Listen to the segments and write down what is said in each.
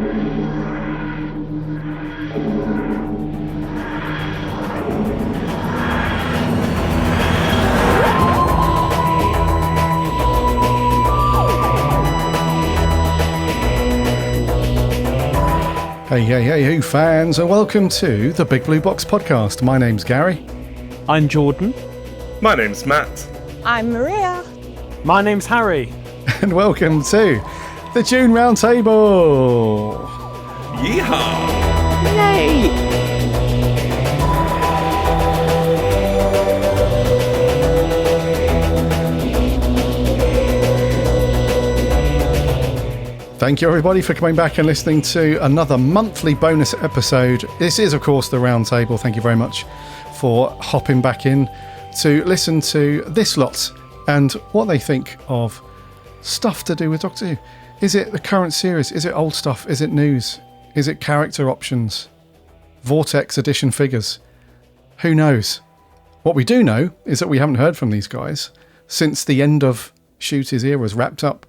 Hey, fans, and welcome to the Big Blue Box Podcast. My name's Gary. I'm Jordan. My name's Matt. I'm Maria. My name's Harry. And welcome to the June Roundtable. Yeehaw! Yay! Thank you, everybody, for coming back and listening to another monthly bonus episode. This is, of course, the Roundtable. Thank you very much for hopping back in to listen to this lot and what they think of stuff to do with Doctor Who. Is it the current series? Is it old stuff? Is it news? Is it character options? Vortex edition figures? Who knows? What we do know is that we haven't heard from these guys since the end of Shooty's era was wrapped up.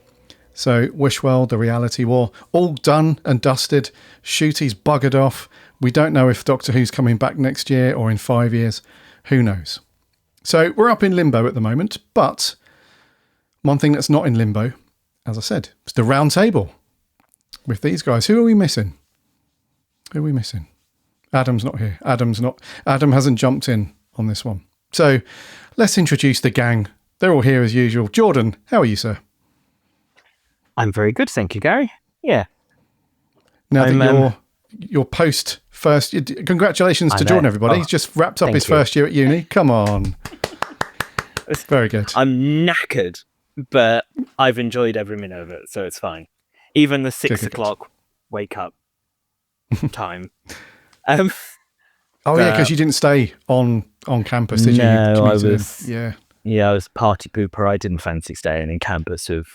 So, Wishworld, the Reality War, all done and dusted. Shooty's buggered off. We don't know if Doctor Who's coming back next year or in 5 years. Who knows? So, we're up in limbo at the moment, but one thing that's not in limbo, as I said, is the Roundtable with these guys. Who are we missing? Adam's not here. Adam hasn't jumped in on this one. So, let's introduce the gang. They're all here as usual. Jordan, how are you, sir? I'm very good, thank you, Gary. Yeah. Now that you're post first, congratulations to Jordan, everybody. He's just wrapped up his first year at uni. Come on. Very good. I'm knackered, but I've enjoyed every minute of it, so it's fine. Even the 6 o'clock wake up time. Yeah, because you didn't stay on campus, did you? No, I was. Yeah, I was a party pooper. I didn't fancy staying in campus with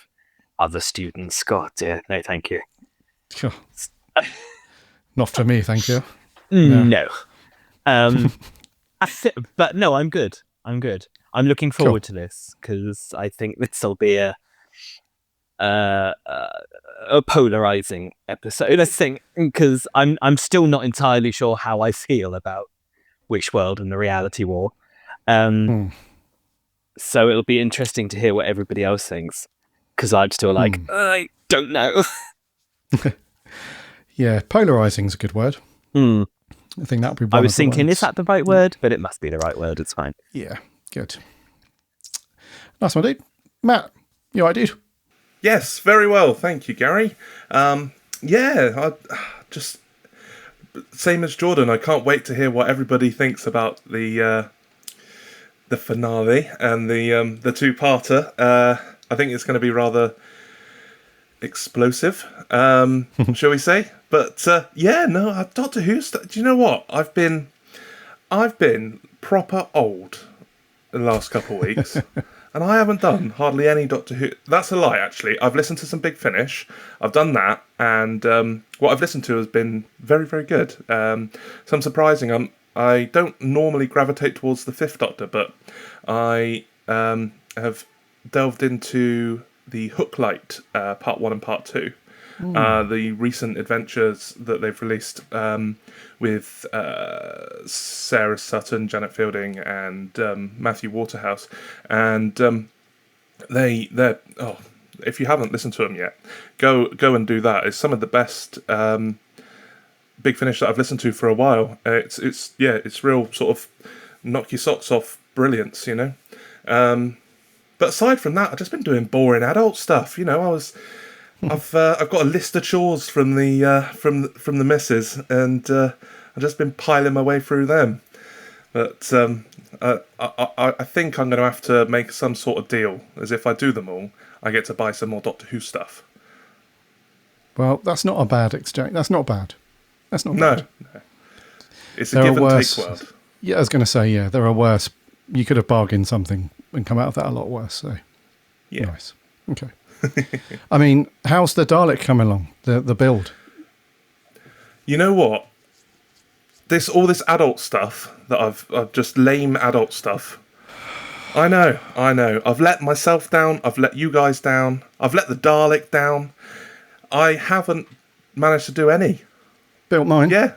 other students. God, dear. No, thank you. Sure. Not for me, thank you. No. But no, I'm good. I'm looking forward to this because I think this will be a polarizing episode. I think because I'm still not entirely sure how I feel about Wishworld and the Reality War. So it'll be interesting to hear what everybody else thinks. Because I'm still like, I don't know. Yeah, polarizing is a good word. I think that would be one I was thinking, words. Is that the right word? But it must be the right word. It's fine. Yeah, good. Nice one, dude. Matt, you all right, dude? Yes, very well. Thank you, Gary. I just same as Jordan. I can't wait to hear what everybody thinks about the finale and the two-parter. I think it's going to be rather explosive, shall we say? But Doctor Who. Do you know what? I've been proper old in the last couple of weeks, and I haven't done hardly any Doctor Who. That's a lie, actually. I've listened to some Big Finish. I've done that, and what I've listened to has been very, very good. Some surprising. I don't normally gravitate towards the Fifth Doctor, but I have delved into the Hooklight part 1 and part 2, the recent adventures that they've released with Sarah Sutton, Janet Fielding, and Matthew Waterhouse, and they're if you haven't listened to them yet, go and do that. It's some of the best Big Finish that I've listened to for a while. It's real sort of knock your socks off brilliance, you know. But aside from that, I've just been doing boring adult stuff. You know, I've got a list of chores from the missus, and I've just been piling my way through them. But I think I'm going to have to make some sort of deal, as if I do them all, I get to buy some more Doctor Who stuff. Well, that's not a bad exchange. That's not bad. No. It's a give and take world. Yeah, I was going to say, there are worse. You could have bargained something and come out of that a lot worse. So, yeah. Nice. Okay. I mean, how's the Dalek coming along? The build. You know what? All this adult stuff that I've just lame adult stuff. I know. I've let myself down. I've let you guys down. I've let the Dalek down. I haven't managed to do any. Built mine. Yeah.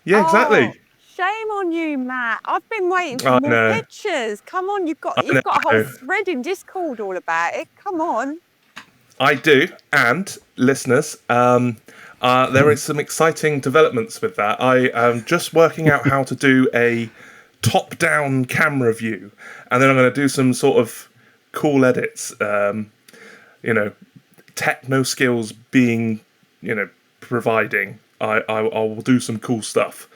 Yeah, exactly. Oh, shame on you, Matt. I've been waiting for I more know. pictures. Come on, you've got I a whole know. thread in Discord all about it. Come on. I do. And listeners, there is some exciting developments with that. I am just working out how to do a top-down camera view, and then I'm going to do some sort of cool edits. Techno skills being, providing. I will do some cool stuff.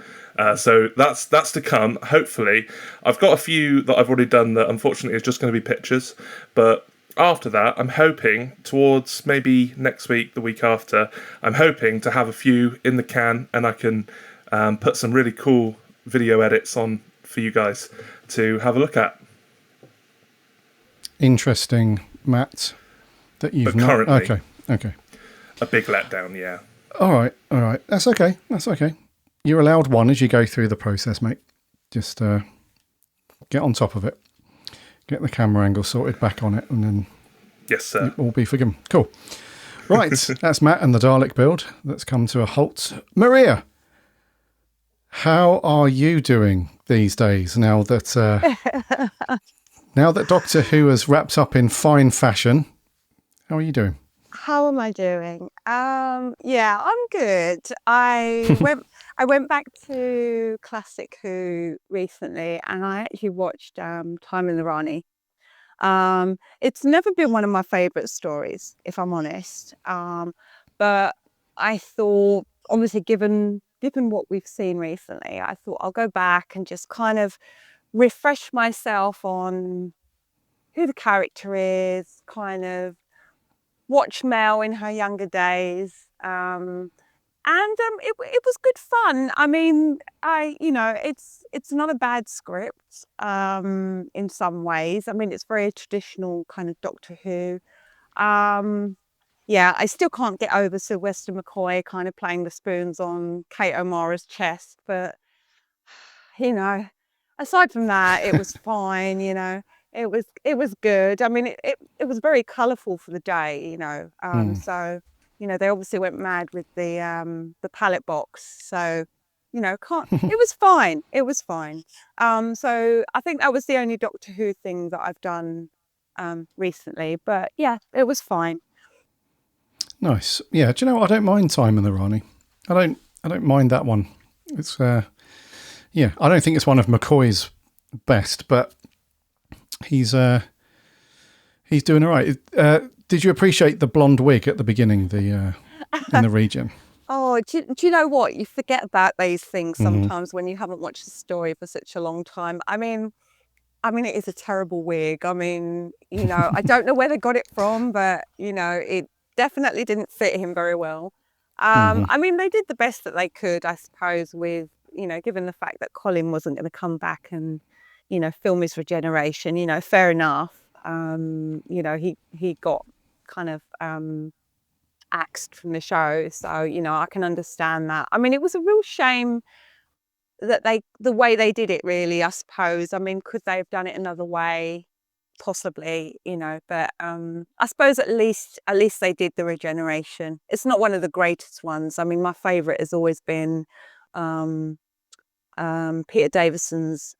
So that's to come. Hopefully, I've got a few that I've already done that unfortunately is just going to be pictures, but after that, I'm hoping towards maybe next week, the week after, I'm hoping to have a few in the can, and I can put some really cool video edits on for you guys to have a look at. Interesting, Matt, that you've But currently, Okay. a big letdown, yeah. All right. That's okay. You're allowed one as you go through the process, mate. Just get on top of it. Get the camera angle sorted back on it, and then Yes, sir. it will be forgiven. Cool. Right, that's Matt and the Dalek build. That's come to a halt. Maria, how are you doing these days now that Doctor Who has wrapped up in fine fashion? How are you doing? How am I doing? Yeah, I'm good. I went back to Classic Who recently, and I actually watched Time in the Rani. It's never been one of my favourite stories, if I'm honest. But I thought, obviously, given what we've seen recently, I thought I'll go back and just kind of refresh myself on who the character is, kind of watch Mel in her younger days. It was good fun. I mean, it's not a bad script in some ways. I mean, it's very traditional kind of Doctor Who. Yeah, I still can't get over Sylvester McCoy kind of playing the spoons on Kate O'Mara's chest, but aside from that, it was fine. It was good. I mean, it was very colourful for the day. So they obviously went mad with the palette box. So can't. It was fine. It was fine. So I think that was the only Doctor Who thing that I've done recently. But yeah, it was fine. Nice. Yeah. Do you know what? I don't mind Time in the Rani. I don't mind that one. It's yeah. I don't think it's one of McCoy's best, but he's doing all right. Did you appreciate the blonde wig at the beginning? In the region. Oh, do you know what? You forget about these things sometimes when you haven't watched the story for such a long time. I mean, it is a terrible wig. I mean, I don't know where they got it from, but it definitely didn't fit him very well. I mean, they did the best that they could, I suppose, with given the fact that Colin wasn't going to come back and film his regeneration. Fair enough. He got kind of axed from the show, so I can understand that. I mean, it was a real shame that the way they did it, really, I suppose. I mean, could they have done it another way? Possibly, but I suppose at least they did the regeneration. It's not one of the greatest ones. I mean, my favourite has always been Peter Davison's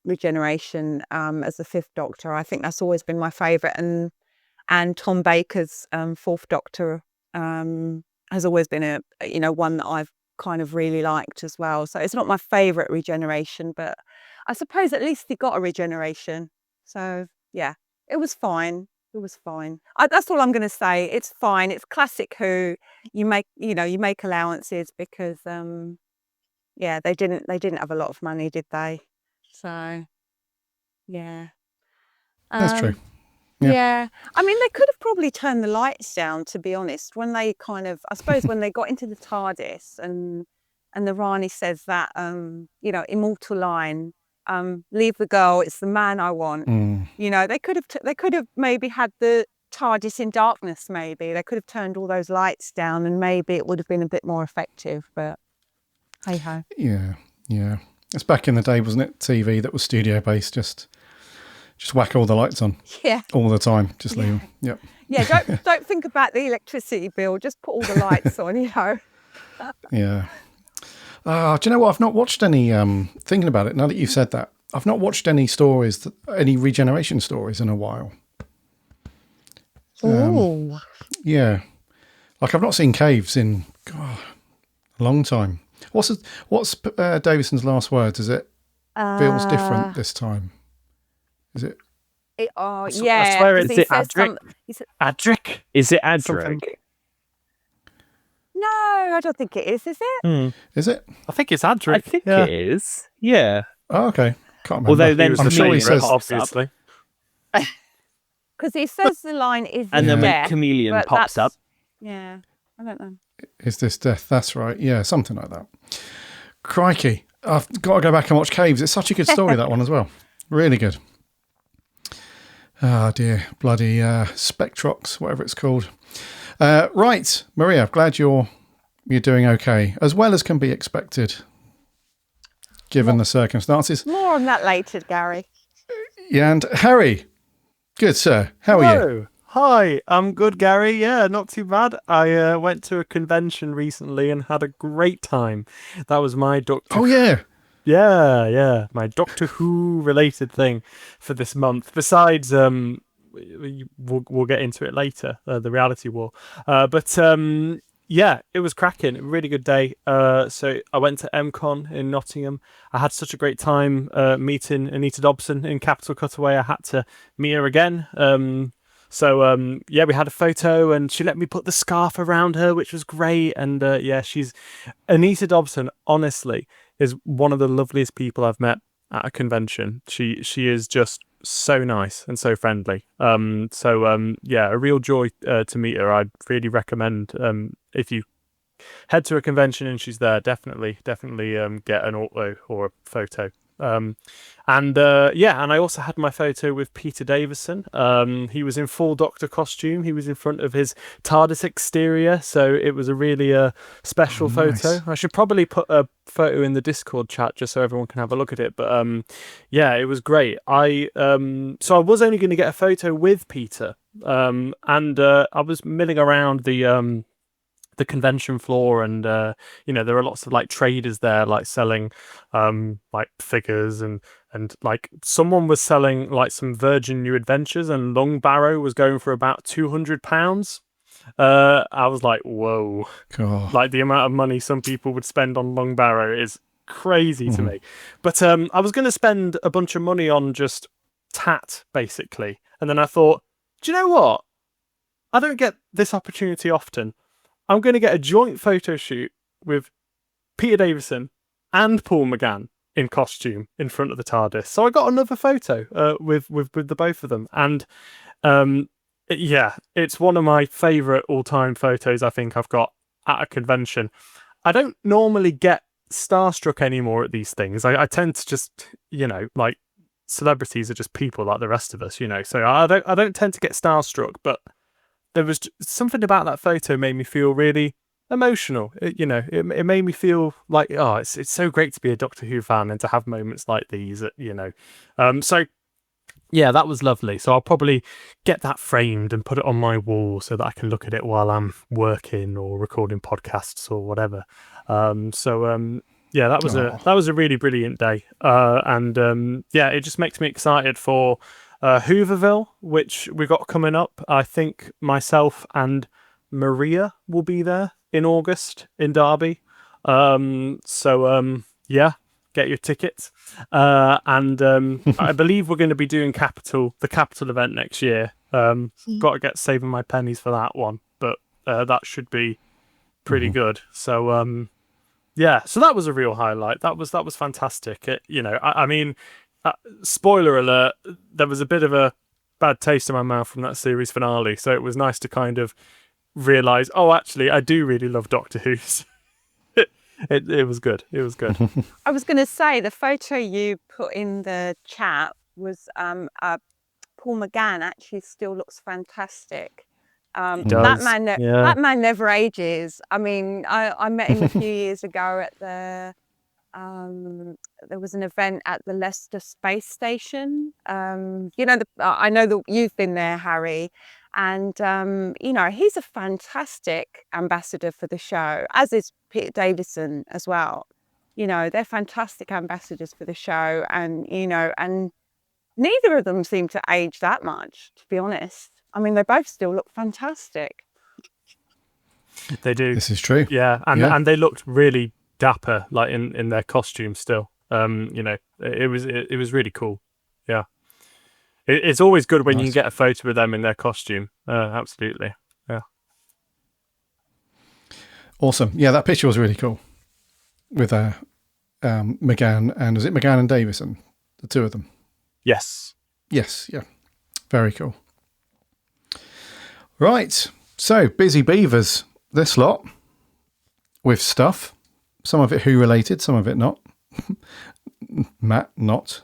regeneration as the Fifth Doctor. I think that's always been my favourite, and Tom Baker's Fourth Doctor has always been one that I've kind of really liked as well. So it's not my favourite regeneration, but I suppose at least he got a regeneration. So yeah, it was fine. It was fine. That's all I'm going to say. It's fine. It's Classic Who. You make allowances because yeah, they didn't have a lot of money, did they? So yeah, That's true. Yeah. I mean, they could have probably turned the lights down, to be honest, when they I suppose when they got into the TARDIS and the Rani says that, immortal line, leave the girl, it's the man I want. They could have maybe had the TARDIS in darkness, maybe. They could have turned all those lights down and maybe it would have been a bit more effective, but hey-ho. Yeah. It's back in the day, wasn't it? TV that was studio-based, just Just whack all the lights on Yeah. all the time. Just leave them. Yep. Yeah, don't think about the electricity bill. Just put all the lights on, Yeah. Do you know what? I've not watched any, thinking about it, now that you've said that, I've not watched any stories, any regeneration stories in a while. Oh. Yeah. Like I've not seen caves in a long time. What's Davison's last words? Is it feels different this time? Is it? Yeah. I swear it's Adric. Adric? Is it Adric? No, I don't think it is it? Is it? I think it's Adric. I think it is. Yeah. Oh, okay. Can't remember. Although then I'm sure he says, obviously. Because he says the line is and then death, when Chameleon but pops up. Yeah, I don't know. is this death? That's right. Yeah, something like that. Crikey. I've got to go back and watch Caves. It's such a good story, that one as well. Really good. Oh, dear. Bloody Spectrox, whatever it's called. Right, Maria, glad you're doing okay, as well as can be expected, given the circumstances. More on that later, Gary. Yeah, and Harry, good sir, how are you? Hello. Hi, I'm good, Gary. Yeah, not too bad. I went to a convention recently and had a great time. That was my Doctor. Oh yeah, Yeah, my Doctor Who related thing for this month. Besides, we'll get into it later, the reality war. Yeah, it was cracking. A really good day. So I went to MCon in Nottingham. I had such a great time meeting Anita Dobson in Capital Cutaway. I had to meet her again. Yeah, we had a photo and she let me put the scarf around her, which was great. And she's Anita Dobson, honestly, is one of the loveliest people I've met at a convention. She is just so nice and so friendly. A real joy to meet her. I'd really recommend if you head to a convention and she's there, definitely get an auto or a photo. And I also had my photo with Peter Davison. He was in full Doctor costume. He was in front of his TARDIS exterior, so it was a really special photo. I should probably put a photo in the Discord chat just so everyone can have a look at it. But it was great. I was only going to get a photo with Peter, and I was milling around the convention floor, and there are lots of like traders there, like selling like figures, and like someone was selling like some Virgin New Adventures, and Long Barrow was going for about £200. I was like, whoa. God. Like the amount of money some people would spend on Long Barrow is crazy to me. But I was going to spend a bunch of money on just tat, basically, and then I thought, do you know what, I don't get this opportunity often. I'm going to get a joint photo shoot with Peter Davison and Paul McGann in costume in front of the TARDIS. So I got another photo with the both of them. And it's one of my favourite all-time photos I think I've got at a convention. I don't normally get starstruck anymore at these things. I tend to just, like celebrities are just people like the rest of us, So I don't tend to get starstruck, but there was something about that photo made me feel really emotional. It made me feel like, oh, it's so great to be a Doctor Who fan and to have moments like these, Yeah, that was lovely. So I'll probably get that framed and put it on my wall so that I can look at it while I'm working or recording podcasts or whatever. That was a really brilliant day. It just makes me excited for Hooverville, which we got coming up. I think myself and Maria will be there in August in Derby. Get your tickets. I believe we're going to be doing the Capital event next year. Got to get saving my pennies for that one, but that should be pretty good. So so that was a real highlight. That was fantastic. Spoiler alert, there was a bit of a bad taste in my mouth from that series finale, so it was nice to kind of realise, oh, actually, I do really love Doctor Who. It was good. It was good. I was going to say, the photo you put in the chat was Paul McGann actually still looks fantastic. That man never ages. I mean, I met him a few years ago at the there was an event at the Leicester Space Station. You know, I know that you've been there, Harry, and you know, he's a fantastic ambassador for the show, as is Peter Davison as well. You know, they're fantastic ambassadors for the show, and you know, and neither of them seem to age that much, to be honest. I mean, they both still look fantastic. They do. This is true. Yeah, and they looked really dapper, like in their costumes still. You know, it was really cool. Yeah. It's always good when you can get a photo with them in their costume. Absolutely. Yeah. Awesome. Yeah, that picture was really cool with McGann and was it McGann and Davison? The two of them. Yes. Yes, yeah. Very cool. Right. So, busy beavers, this lot, with stuff. Some of it Who related, some of it not. Matt, not.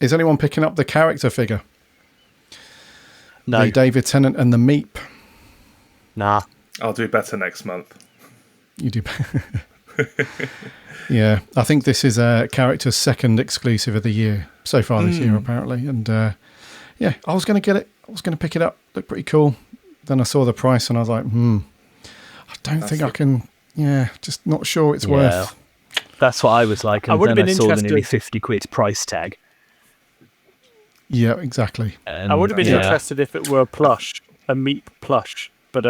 Is anyone picking up the character figure? No. The David Tennant and the Meep. Nah. I'll do better next month. You do. Yeah, I think this is a character's second exclusive of the year so far this year, apparently. And yeah, I was going to get it. I was going to pick it up. Looked pretty cool. Then I saw the price and I was like, I don't think I can. Yeah, just not sure it's worth. That's what I was like. And I would have then been I saw the interested. nearly 50 quid price tag. Yeah, exactly. And I would have been interested if it were plush, a Meep plush, but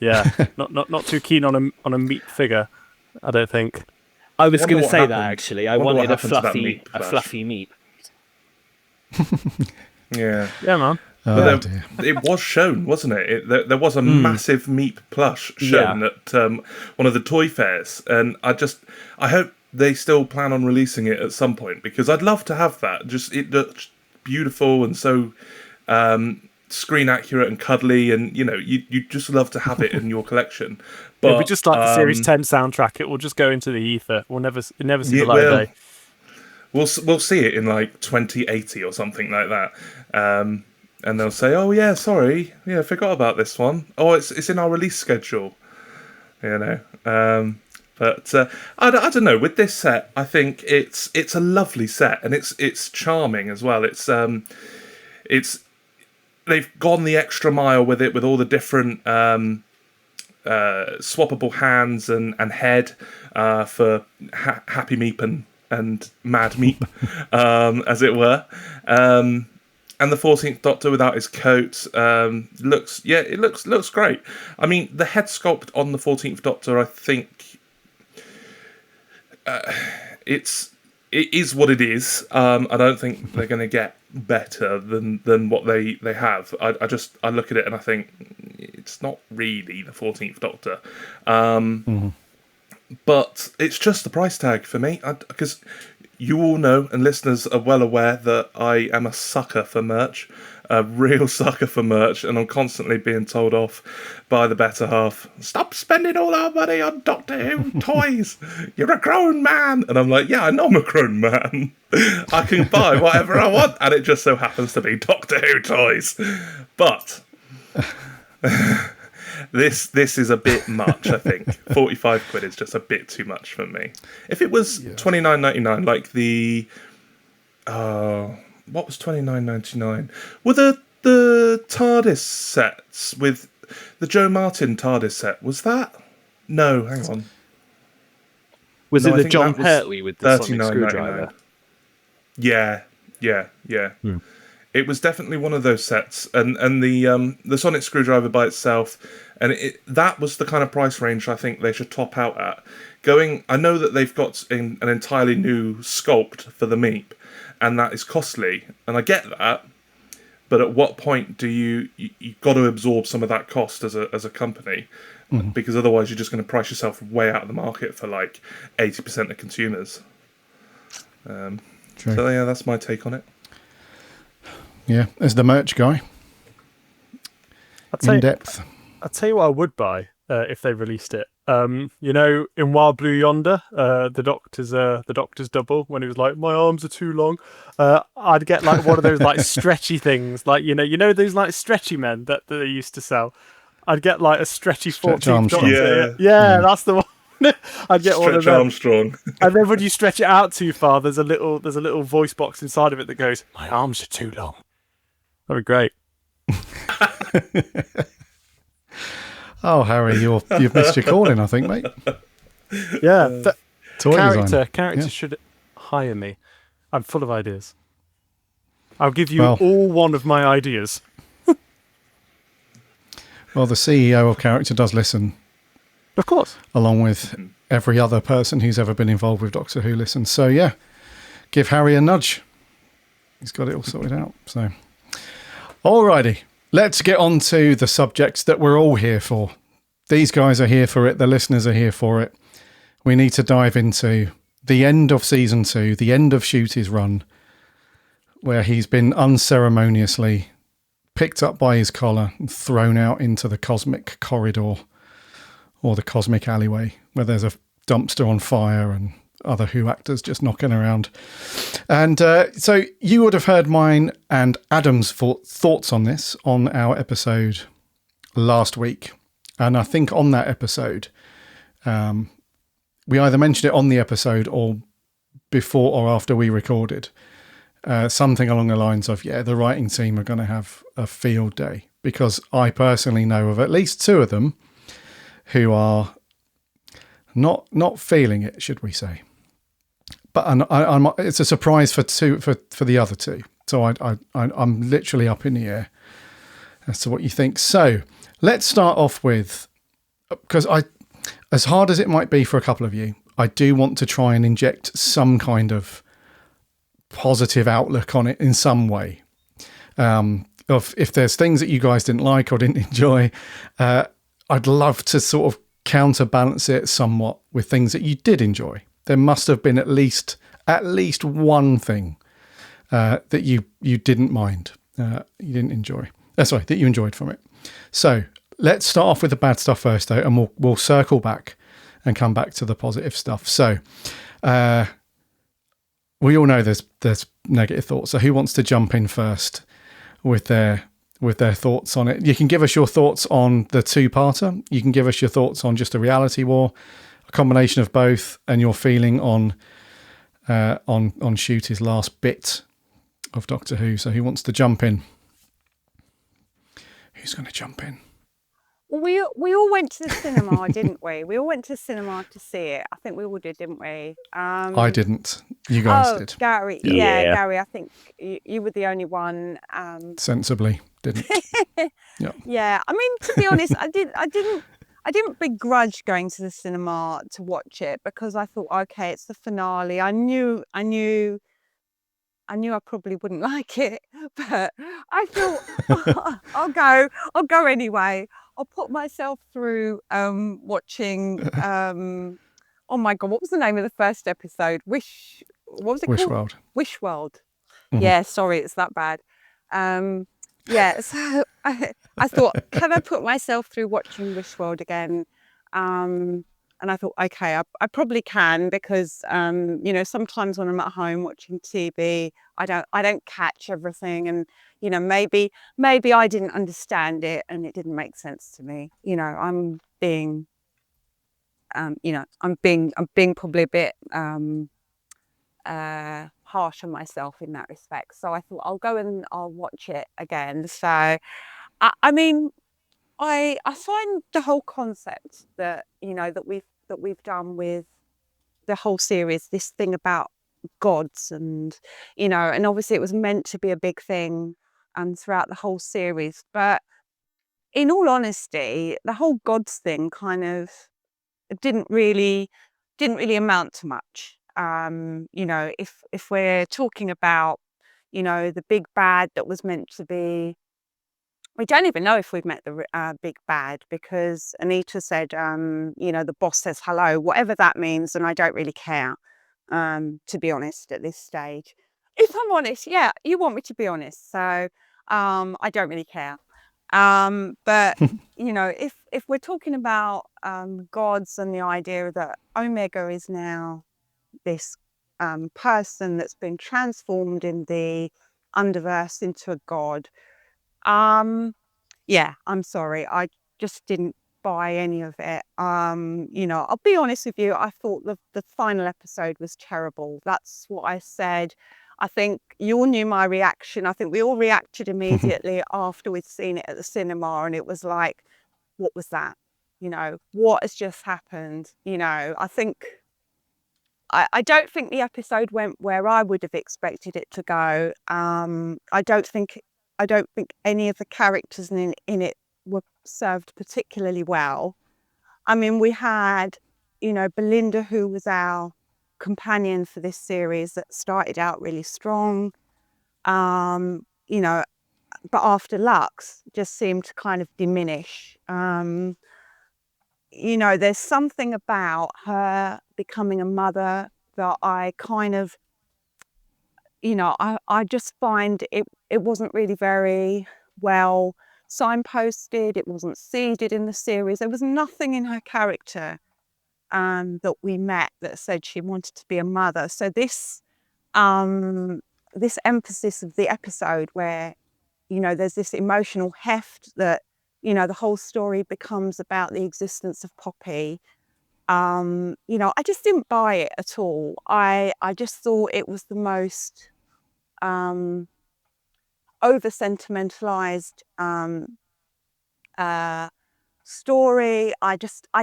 yeah, not too keen on a Meep figure. I don't think. I was going to what say that happened. actually. I Wonder what wanted a happened to that fluffy, Meep fluffy Meep. Yeah. Yeah, man. Oh, dear. It was shown, wasn't it? There was a massive Meep plush shown at one of the toy fairs, and I hope they still plan on releasing it at some point, because I'd love to have that. Just it looks beautiful and so screen accurate and cuddly, and you know, you just love to have it in your collection. But It'll be just like the Series 10 soundtrack. It will just go into the ether. We'll never see the light of day. We'll see it in like 2080 or something like that. And they'll say, "Oh yeah, sorry, yeah, forgot about this one. Oh, it's in our release schedule." You know, but I don't know. With this set, I think it's a lovely set, and it's charming as well. It's they've gone the extra mile with it, with all the different swappable hands and head for Happy Meep and Mad Meep, as it were. And the 14th Doctor without his coat looks great. I mean, the head sculpt on the 14th Doctor, I think it is what it is. I don't think they're going to get better than what they have. I look at it and I think it's not really the 14th Doctor. But it's just the price tag for me, because you all know, and listeners are well aware, that I am a sucker for merch, a real sucker for merch, and I'm constantly being told off by the better half, "Stop spending all our money on Doctor Who toys. You're a grown man." And I'm like, yeah, I know I'm a grown man. I can buy whatever I want, and it just so happens to be Doctor Who toys. But this is a bit much, I think. 45 quid is just a bit too much for me. If it was $29.99, like the what was $29.99? Were the TARDIS sets with the Joe Martin TARDIS set? Was that? No, hang on. Was No, it I the think John that was Pertwee with the sonic $39.99. screwdriver? Yeah. It was definitely one of those sets, and the sonic screwdriver by itself, and that was the kind of price range I think they should top out at. I know that they've got an entirely new sculpt for the Meep, and that is costly, and I get that. But at what point do you've got to absorb some of that cost as a company, because otherwise you're just going to price yourself way out of the market for like 80% of consumers. So yeah, that's my take on it. Yeah, as the merch guy. In depth. I'll tell you what I would buy if they released it. You know, in Wild Blue Yonder, the doctor's double, when he was like, "My arms are too long," I'd get like one of those like stretchy things, like you know those like stretchy men that they used to sell. I'd get like a stretchy 14th Doctor. Yeah, That's the one. I'd get one of Stretch them. Armstrong. And then when you stretch it out too far, there's a little voice box inside of it that goes, "My arms are too long." That'd be great. Oh, Harry, you've missed your calling, I think, mate. Yeah, Toy design. character Yeah. should hire me. I'm full of ideas. I'll give you Well- all one of my ideas. Well, the CEO of Character does listen, Of course. along with every other person who's ever been involved with Doctor Who listens. So, yeah, give Harry a nudge. He's got it all sorted out. So, alrighty, let's get on to the subjects that we're all here for. These guys are here for it. The listeners are here for it. We need to dive into the end of season 2, the end of Shooty's run, where he's been unceremoniously picked up by his collar and thrown out into the cosmic corridor or the cosmic alleyway where there's a dumpster on fire and other Who actors just knocking around. And so you would have heard mine and Adam's thoughts on this on our episode last week. And I think on that episode, we either mentioned it on the episode or before or after we recorded. Something along the lines of, the writing team are going to have a field day, because I personally know of at least 2 of them who are not feeling it, should we say? But it's a surprise for the other 2. So I'm literally up in the air as to what you think. So let's start off with, because as hard as it might be for a couple of you, I do want to try and inject some kind of positive outlook on it in some way. Of if there's things that you guys didn't like or didn't enjoy, I'd love to sort of counterbalance it somewhat with things that you did enjoy. There must have been at least one thing that you didn't mind, you didn't enjoy. Sorry, that you enjoyed from it. So let's start off with the bad stuff first, though, and we'll circle back and come back to the positive stuff. So we all know there's negative thoughts. So who wants to jump in first with their thoughts on it? You can give us your thoughts on the 2-parter. You can give us your thoughts on just a reality war, a combination of both, and your feeling on Shooty's last bit of Doctor Who. So who wants to jump in? Who's going to jump in? We all went to the cinema, didn't we? We all went to the cinema to see it. I think we all did, didn't we? I didn't. You guys did. Gary. Yeah. Gary. I think you were the only one. Sensibly didn't. Yeah. Yeah. I mean, to be honest, I didn't begrudge going to the cinema to watch it, because I thought, okay, it's the finale. I knew I probably wouldn't like it, but I thought I'll go anyway. I'll put myself through watching oh my God, what was the name of the first episode? What was it called? World. Wish World. Mhm. Yeah, sorry, it's that bad. Yeah, so I thought, can I put myself through watching Wish World again? And I thought, okay, I probably can, because sometimes when I'm at home watching TV, I don't catch everything, and maybe I didn't understand it and it didn't make sense to me. I'm being probably a bit harsh on myself in that respect. So I thought I'll go and I'll watch it again. So I mean, I find the whole concept that we've done with the whole series, this thing about gods, and and obviously it was meant to be a big thing throughout the whole series, but in all honesty, the whole gods thing kind of didn't really amount to much. If we're talking about the big bad that was meant to be, we don't even know if we've met the big bad, because Anita said, the boss says hello, whatever that means, and I don't really care, to be honest, at this stage. If I'm honest, yeah, you want me to be honest, so I don't really care. But if we're talking about gods and the idea that Omega is now this person that's been transformed in the underverse into a god, yeah, I'm sorry, I just didn't buy any of it. You know, I'll be honest with you, I thought the final episode was terrible. That's what I said. I think you all knew my reaction. I think we all reacted immediately after we'd seen it at the cinema, and it was like, what was that? You know, what has just happened? You know, I don't think the episode went where I would have expected it to go. I don't think any of the characters in it were served particularly well. I mean, we had, you know, Belinda, who was our companion for this series, that started out really strong. You know, but after Lux just seemed to kind of diminish. You know, there's something about her becoming a mother that I kind of, you know, I just find it wasn't really very well signposted. It wasn't seeded in the series. There was nothing in her character that we met that said she wanted to be a mother. So this emphasis of the episode where, you know, there's this emotional heft that, you know, the whole story becomes about the existence of Poppy. You know, I just didn't buy it at all. I just thought it was the most over sentimentalized story. I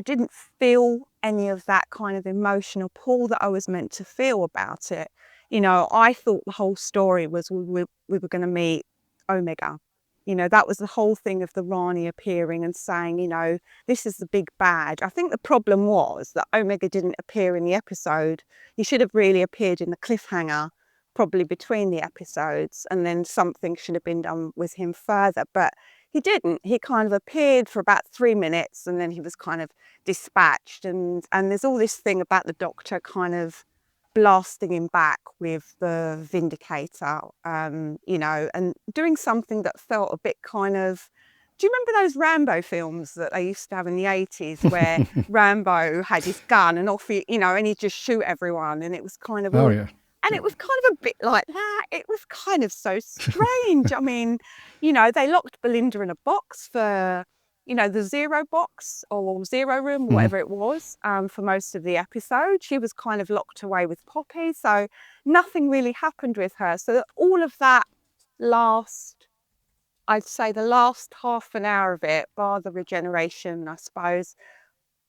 didn't feel any of that kind of emotional pull that I was meant to feel about it. You know, I thought the whole story was we were going to meet Omega. You know, that was the whole thing of the Rani appearing and saying, you know, this is the big bad. I think the problem was that Omega didn't appear in the episode. He should have really appeared in the cliffhanger, probably between the episodes, and then something should have been done with him further. But he didn't. He kind of appeared for about 3 minutes and then he was kind of dispatched. And there's all this thing about the Doctor kind of blasting him back with the Vindicator, you know, and doing something that felt a bit kind of, do you remember those Rambo films that they used to have in the 80s where Rambo had his gun and off he, you know, and he'd just shoot everyone, and it was kind of, and it was kind of a bit like that. It was kind of so strange. I mean, you know, they locked Belinda in a box for, you know, the zero box or zero room, whatever it was, for most of the episode. She was kind of locked away with Poppy. So nothing really happened with her. So all of that I'd say the last half an hour of it, bar the regeneration, I suppose,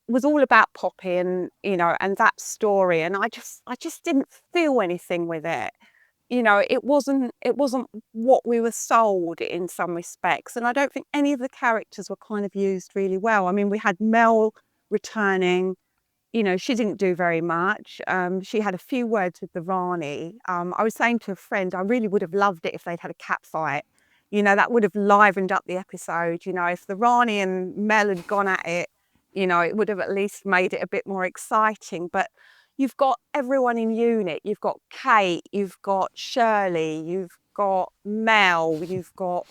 was all about Poppy and, you know, and that story. And I just didn't feel anything with it. You know, it wasn't what we were sold in some respects. And I don't think any of the characters were kind of used really well. I mean, we had Mel returning. You know, she didn't do very much. She had a few words with the Rani. I was saying to a friend, I really would have loved it if they'd had a cat fight. You know, that would have livened up the episode. You know, if the Rani and Mel had gone at it, you know, it would have at least made it a bit more exciting. But you've got everyone in unit. You've got Kate, you've got Shirley, you've got Mel, you've got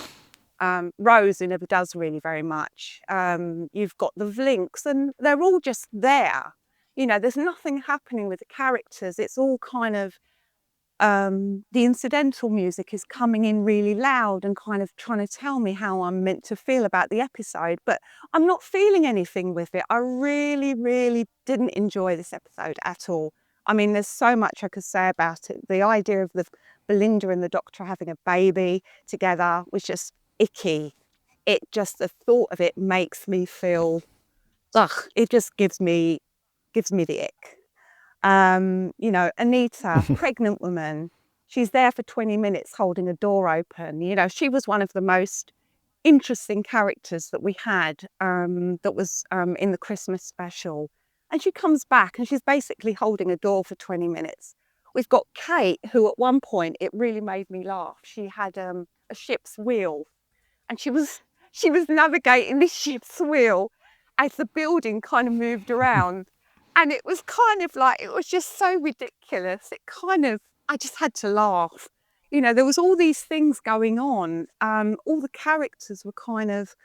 Rose, who never does really very much. You've got the Vlinks, and they're all just there. You know, there's nothing happening with the characters. It's all kind of, the incidental music is coming in really loud and kind of trying to tell me how I'm meant to feel about the episode, but I'm not feeling anything with it. I really, really didn't enjoy this episode at all. I mean, there's so much I could say about it. The idea of the Belinda and the Doctor having a baby together was just icky. It just, the thought of it makes me feel, it just gives me the ick. You know, Anita, pregnant woman, she's there for 20 minutes holding a door open. You know, she was one of the most interesting characters that we had, that was in the Christmas special. And she comes back and she's basically holding a door for 20 minutes. We've got Kate, who at one point, it really made me laugh. She had a ship's wheel, and she was navigating this ship's wheel as the building kind of moved around. And it was kind of like, it was just so ridiculous. I just had to laugh. You know, there was all these things going on. All the characters were kind of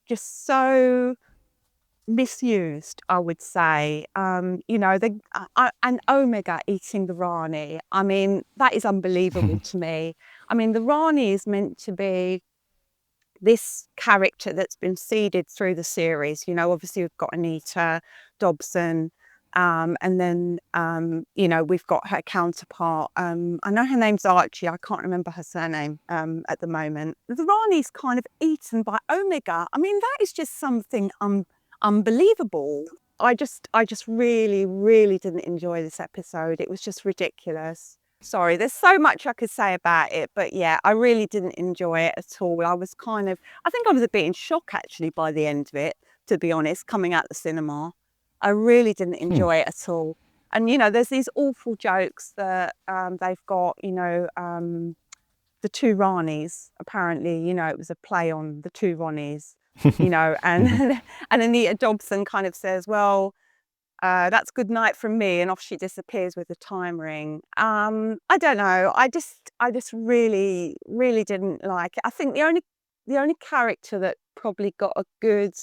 just so misused, I would say. You know, and Omega eating the Rani. I mean, that is unbelievable to me. I mean, the Rani is meant to be this character that's been seeded through the series. You know, obviously we've got Anita Dobson, and then you know, we've got her counterpart. I know her name's Archie. I can't remember her surname at the moment. The Rani's kind of eaten by Omega. I mean, that is just something unbelievable. I just really, really didn't enjoy this episode. It was just ridiculous. Sorry, there's so much I could say about it, but yeah, I really didn't enjoy it at all. I think I was a bit in shock actually by the end of it, to be honest, coming out the cinema. I really didn't enjoy it at all. And, you know, there's these awful jokes that they've got, you know, the two Ranis, apparently, you know, it was a play on the two Ronnies, you know, and Anita Dobson kind of says, well, that's good night from me, and off she disappears with the time ring. I don't know. I just really, really didn't like it. I think the only character that probably got a good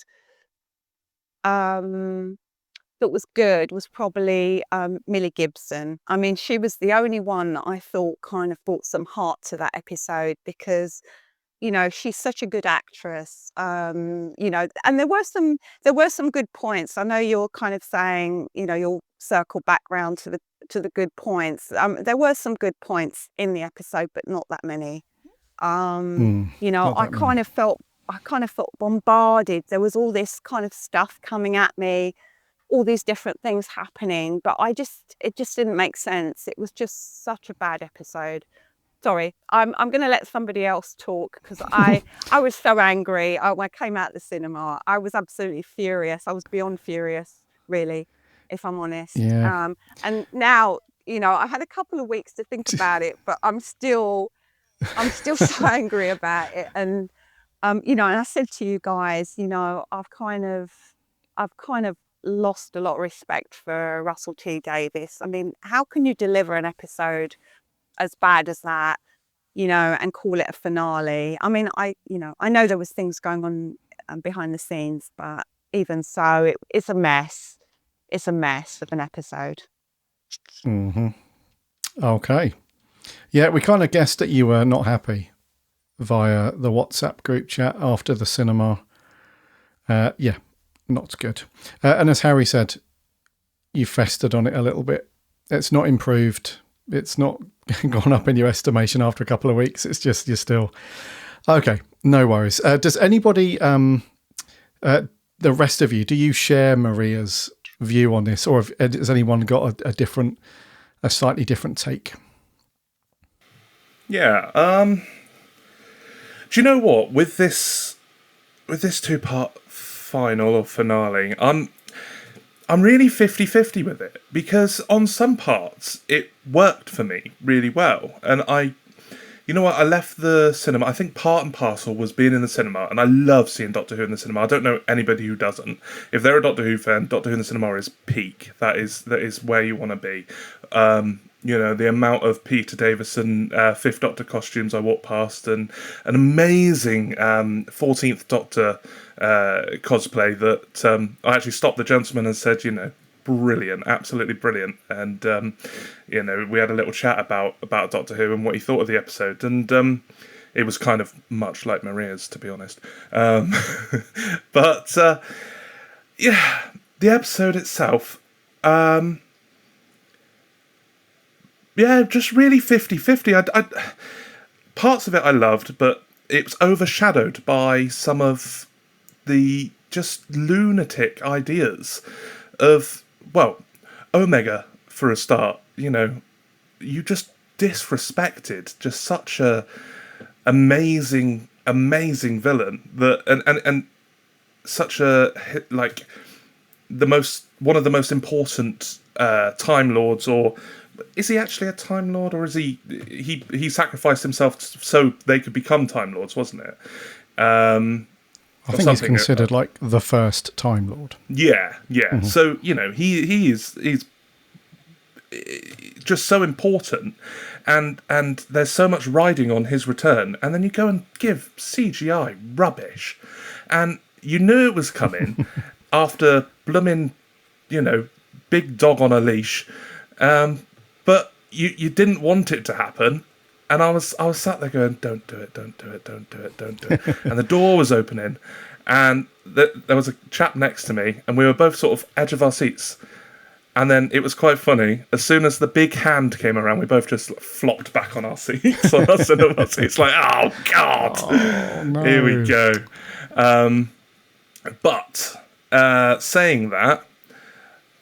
that was good was probably Millie Gibson. I mean, she was the only one that I thought kind of brought some heart to that episode, because you know, she's such a good actress, you know, and there were some good points. I know you're kind of saying, you know, you'll circle back round to the good points. There were some good points in the episode, but not that many. You know, I kind of felt bombarded. There was all this kind of stuff coming at me, all these different things happening, but it just didn't make sense. It was just such a bad episode. Sorry, I'm going to let somebody else talk, because I was so angry. When I came out of the cinema, I was absolutely furious. I was beyond furious, really, if I'm honest. Yeah. And now, you know, I had a couple of weeks to think about it, but I'm still so angry about it. And you know, and I said to you guys, you know, I've kind of lost a lot of respect for Russell T Davies. I mean, how can you deliver an episode as bad as that, you know, and call it a finale? I mean, I know there was things going on behind the scenes, but even so, it's a mess. It's a mess of an episode. Okay. Yeah, we kind of guessed that you were not happy via the WhatsApp group chat after the cinema. Yeah, not good. And as Harry said, you festered on it a little bit. It's not improved. It's not gone up in your estimation after a couple of weeks. It's just you're still okay. No worries. Does anybody, the rest of you, do you share Maria's view on this, or has anyone got a slightly different take? Yeah. Do you know what? With this 2-part final or finale, I'm really 50-50 with it, because on some parts it worked for me really well. And you know what, I left the cinema, I think part and parcel was being in the cinema, and I love seeing Doctor Who in the cinema. I don't know anybody who doesn't. If they're a Doctor Who fan, Doctor Who in the cinema is peak. That is where you want to be. You know, the amount of Peter Davison Fifth Doctor costumes I walked past, and an amazing 14th Doctor cosplay that I actually stopped the gentleman and said, you know, brilliant, absolutely brilliant. And you know, we had a little chat about Doctor Who and what he thought of the episode, and it was kind of much like Maria's, to be honest. But yeah, the episode itself, yeah, just really 50-50. I parts of it I loved, but it was overshadowed by some of the just lunatic ideas of, well, Omega, for a start. You know, you just disrespected just such a amazing villain that, and such a, like, one of the most important Time Lords, or is he actually a Time Lord, or is he sacrificed himself so they could become Time Lords, wasn't it? I think he's considered like the first Time Lord. Yeah. Mm-hmm. So, you know, he's just so important, and there's so much riding on his return, and then you go and give CGI rubbish, and you knew it was coming after blooming, you know, big dog on a leash, but you didn't want it to happen, And I was sat there going, don't do it, don't do it, don't do it, don't do it. And the door was opening, and there was a chap next to me, and we were both sort of edge of our seats. And then it was quite funny. As soon as the big hand came around, we both just flopped back on our seats. On our seats, like, oh God, Oh, no. here we go. But saying that,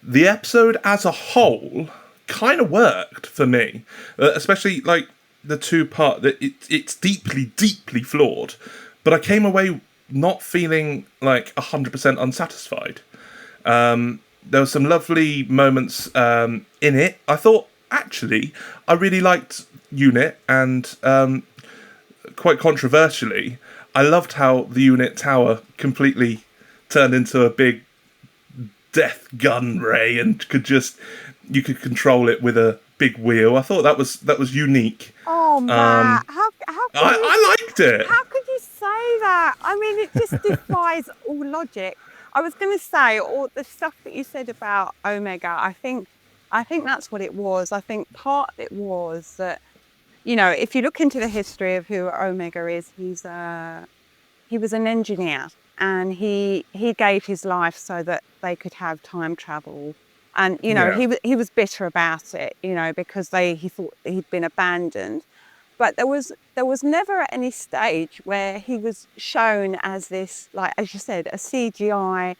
the episode as a whole kind of worked for me, especially like the two part that it's deeply, deeply flawed. But I came away not feeling like 100% unsatisfied. There were some lovely moments in it. I thought, actually, I really liked Unit, and quite controversially, I loved how the Unit tower completely turned into a big death gun ray, and you could control it with a big wheel. I thought that was unique. Oh, Matt, how could I liked it. How could you say that? I mean, it just defies all logic. I was going to say, all the stuff that you said about Omega, I think that's what it was. I think part of it was that, you know, if you look into the history of who Omega is, he was an engineer, and he gave his life so that they could have time travel. And, you know, he was bitter about it, you know, because he thought he'd been abandoned. But there was never at any stage where he was shown as this, like, as you said, a CGI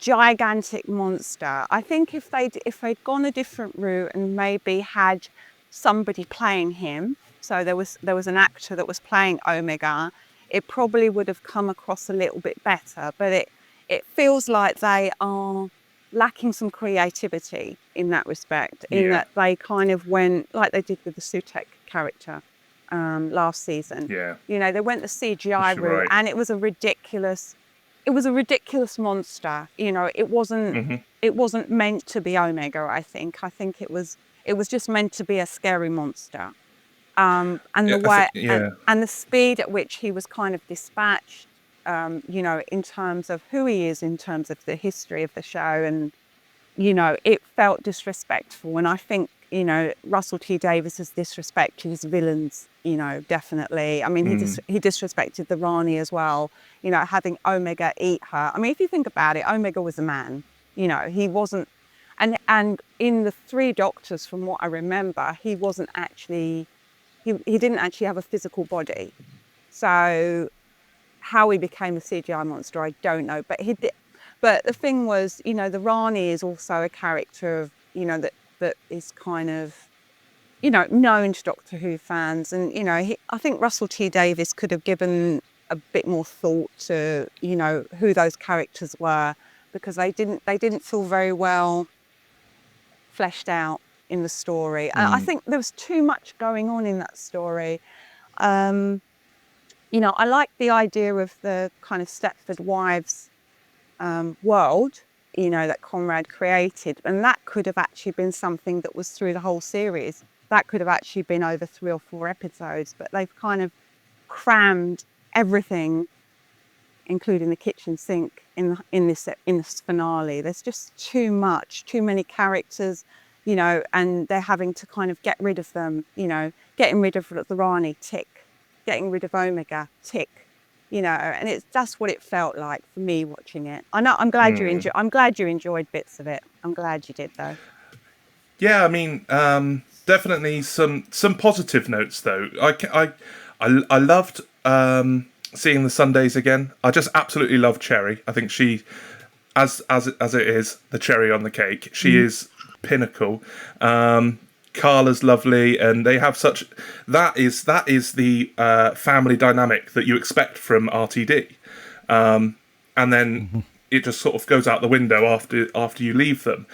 gigantic monster. I think if they'd gone a different route and maybe had somebody playing him, so there was an actor that was playing Omega, it probably would have come across a little bit better. But it feels like they are lacking some creativity in that respect, in that they kind of went, like they did with the Sutek character last season. Yeah. You know, they went the CGI route, and it was a ridiculous monster. You know, it wasn't meant to be Omega, I think it was just meant to be a scary monster. And the speed at which he was kind of dispatched, you know, in terms of who he is, in terms of the history of the show, and, you know, it felt disrespectful. And I think, you know, Russell T Davies has disrespected his villains, you know, definitely. I mean, he disrespected the Rani as well, you know, having Omega eat her. I mean, if you think about it, Omega was a man, you know, he wasn't, and in the Three Doctors, from what I remember, he wasn't actually, he didn't actually have a physical body. So how he became a CGI monster, I don't know. But he did. But the thing was, you know, the Rani is also a character of, you know, that is kind of, you know, known to Doctor Who fans. And, you know, I think Russell T Davies could have given a bit more thought to, you know, who those characters were, because they didn't feel very well fleshed out in the story. I think there was too much going on in that story. You know, I like the idea of the kind of Stepford Wives world, you know, that Conrad created, and that could have actually been something that was through the whole series. That could have actually been over 3 or 4 episodes, but they've kind of crammed everything, including the kitchen sink, in this finale. There's just too many characters, you know, and they're having to kind of get rid of them, you know, getting rid of the Rani, tick, getting rid of Omega, tick, you know, and that's what it felt like for me watching it. I'm glad you enjoyed bits of it. I'm glad you did, though. Yeah, I mean, definitely some positive notes though. I loved seeing the Sundays again. I just absolutely love Cherry. I think she, as it is, the cherry on the cake. She is pinnacle. Carla's lovely, and they have such. That is the family dynamic that you expect from RTD, and then it just sort of goes out the window after you leave them.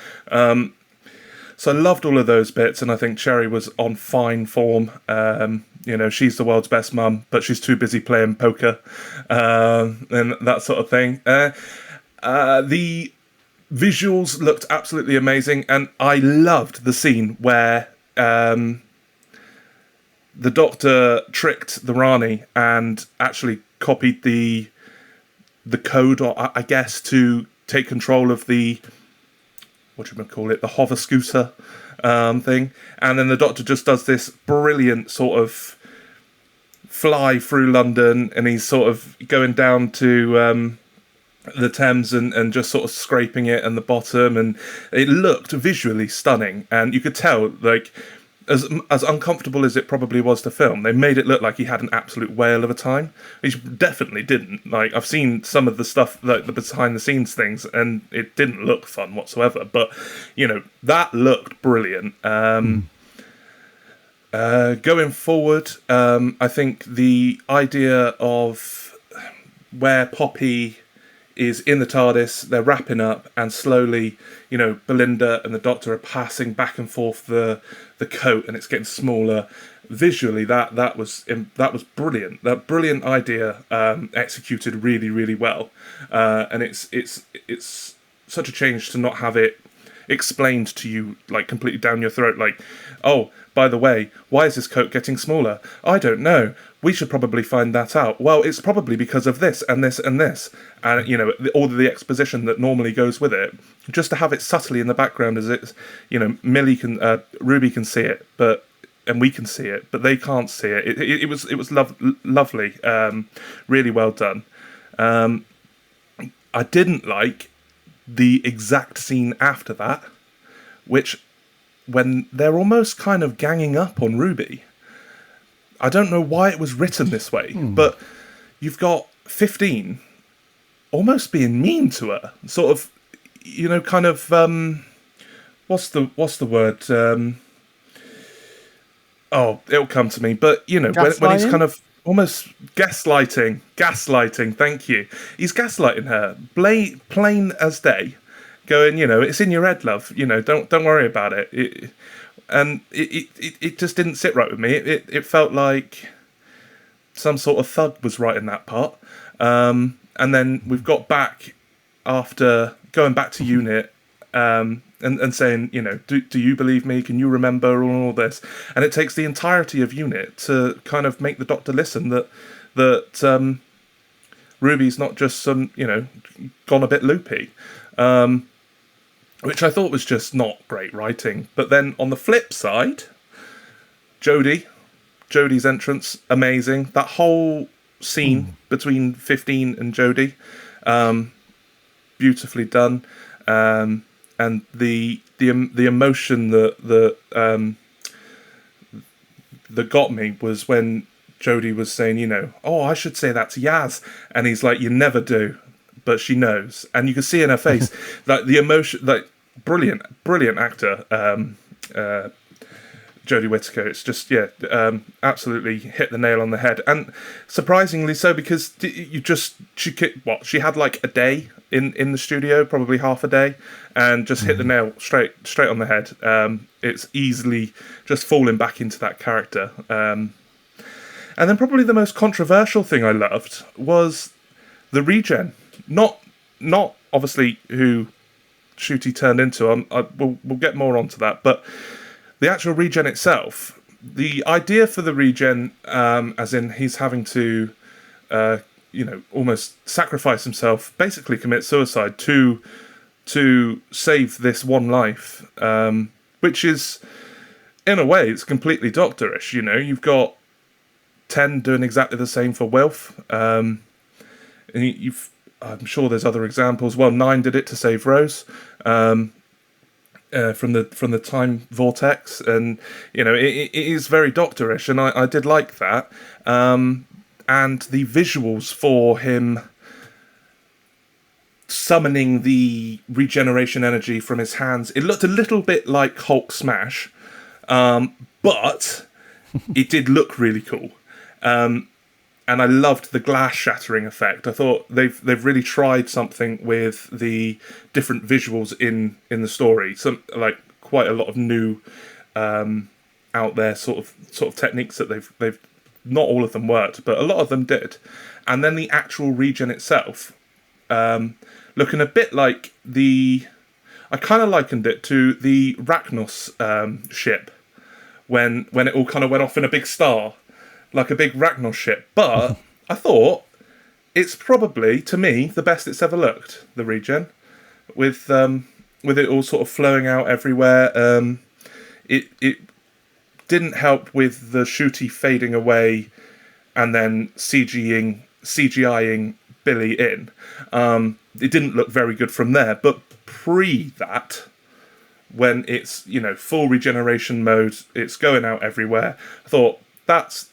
So I loved all of those bits, and I think Cherry was on fine form. You know, she's the world's best mum, but she's too busy playing poker, and that sort of thing. The visuals looked absolutely amazing, and I loved the scene where the Doctor tricked the Rani and actually copied the code, or I guess, to take control of the, the hover scooter thing. And then the Doctor just does this brilliant sort of fly through London, and he's sort of going down to the Thames and just sort of scraping it and the bottom, and it looked visually stunning, and you could tell, like, as uncomfortable as it probably was to film, they made it look like he had an absolute whale of a time. He definitely didn't. Like, I've seen some of the stuff, like the behind the scenes things, and it didn't look fun whatsoever, but you know, that looked brilliant. Going forward, I think the idea of where Poppy is in the TARDIS, they're wrapping up, and slowly, you know, Belinda and the Doctor are passing back and forth the coat, and it's getting smaller. Visually, that was brilliant. That brilliant idea, executed really, really well, and it's such a change to not have it explained to you, like, completely down your throat, like, oh, by the way, why is this coat getting smaller? I don't know. We should probably find that out. Well, it's probably because of this and this and this. And, you know, all the exposition that normally goes with it, just to have it subtly in the background as it's, you know, Ruby can see it, and we can see it, but they can't see it. It was lovely, really well done. I didn't like the exact scene after that, which, when they're almost kind of ganging up on Ruby. I don't know why it was written this way, but you've got 15 almost being mean to her, sort of, you know, kind of, what's the word? It'll come to me, but, you know, when he's kind of almost gaslighting, thank you. He's gaslighting her, plain as day, going, you know, it's in your head, love, you know, don't worry about it. It just didn't sit right with me. It felt like some sort of thug was writing that part. And then we've got back after going back to unit, and saying, you know, do you believe me? Can you remember all this? And it takes the entirety of unit to kind of make the Doctor listen that Ruby's not just some, you know, gone a bit loopy. Which I thought was just not great writing. But then on the flip side, Jodie's entrance, amazing. That whole scene between 15 and Jodie, beautifully done. And the emotion that got me was when Jodie was saying, you know, oh, I should say that to Yaz, and he's like, you never do. But she knows, and you can see in her face like the emotion, like brilliant actor, Jodie Whittaker. It's just absolutely hit the nail on the head, and surprisingly so, because she had like a day in the studio, probably half a day, and just hit the nail straight on the head. It's easily just falling back into that character. And then probably the most controversial thing I loved was the regen. Not obviously who Ncuti turned into. We'll get more onto that, but the actual regen itself, the idea for the regen, as in he's having to, almost sacrifice himself, basically commit suicide to save this one life, which is, in a way, it's completely Doctorish. You know, you've got 10 doing exactly the same for Wilf, and I'm sure there's other examples. Well, 9 did it to save Rose from the time vortex, and you know it is very Doctorish, and I did like that. And the visuals for him summoning the regeneration energy from his hands, it looked a little bit like Hulk smash, but it did look really cool. And I loved the glass shattering effect. I thought they've really tried something with the different visuals in the story. Some, like, quite a lot of new out there sort of techniques that they've not all of them worked, but a lot of them did. And then the actual regen itself, looking a bit like I kind of likened it to the Rachnos ship when it all kind of went off in a big star, like a big Ragnar ship. But I thought it's probably, to me, the best it's ever looked, the regen, with it all sort of flowing out everywhere. It didn't help with the Ncuti fading away and then CGIing Billy in. It didn't look very good from there, but pre that, when it's, full regeneration mode, it's going out everywhere, I thought that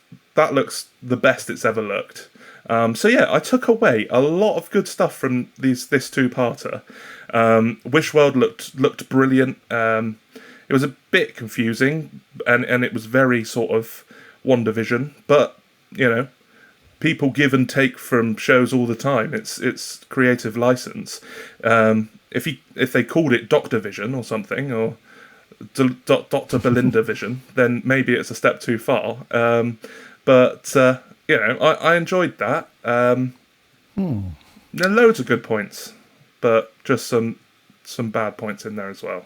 looks the best it's ever looked. So yeah, I took away a lot of good stuff from this two-parter. Wish World looked brilliant. It was a bit confusing, and it was very sort of WandaVision, but people give and take from shows all the time. It's creative license. If they called it Doctor Vision or something, or Dr. Belinda Vision, then maybe it's a step too far. But I enjoyed that. There are loads of good points, but just some bad points in there as well.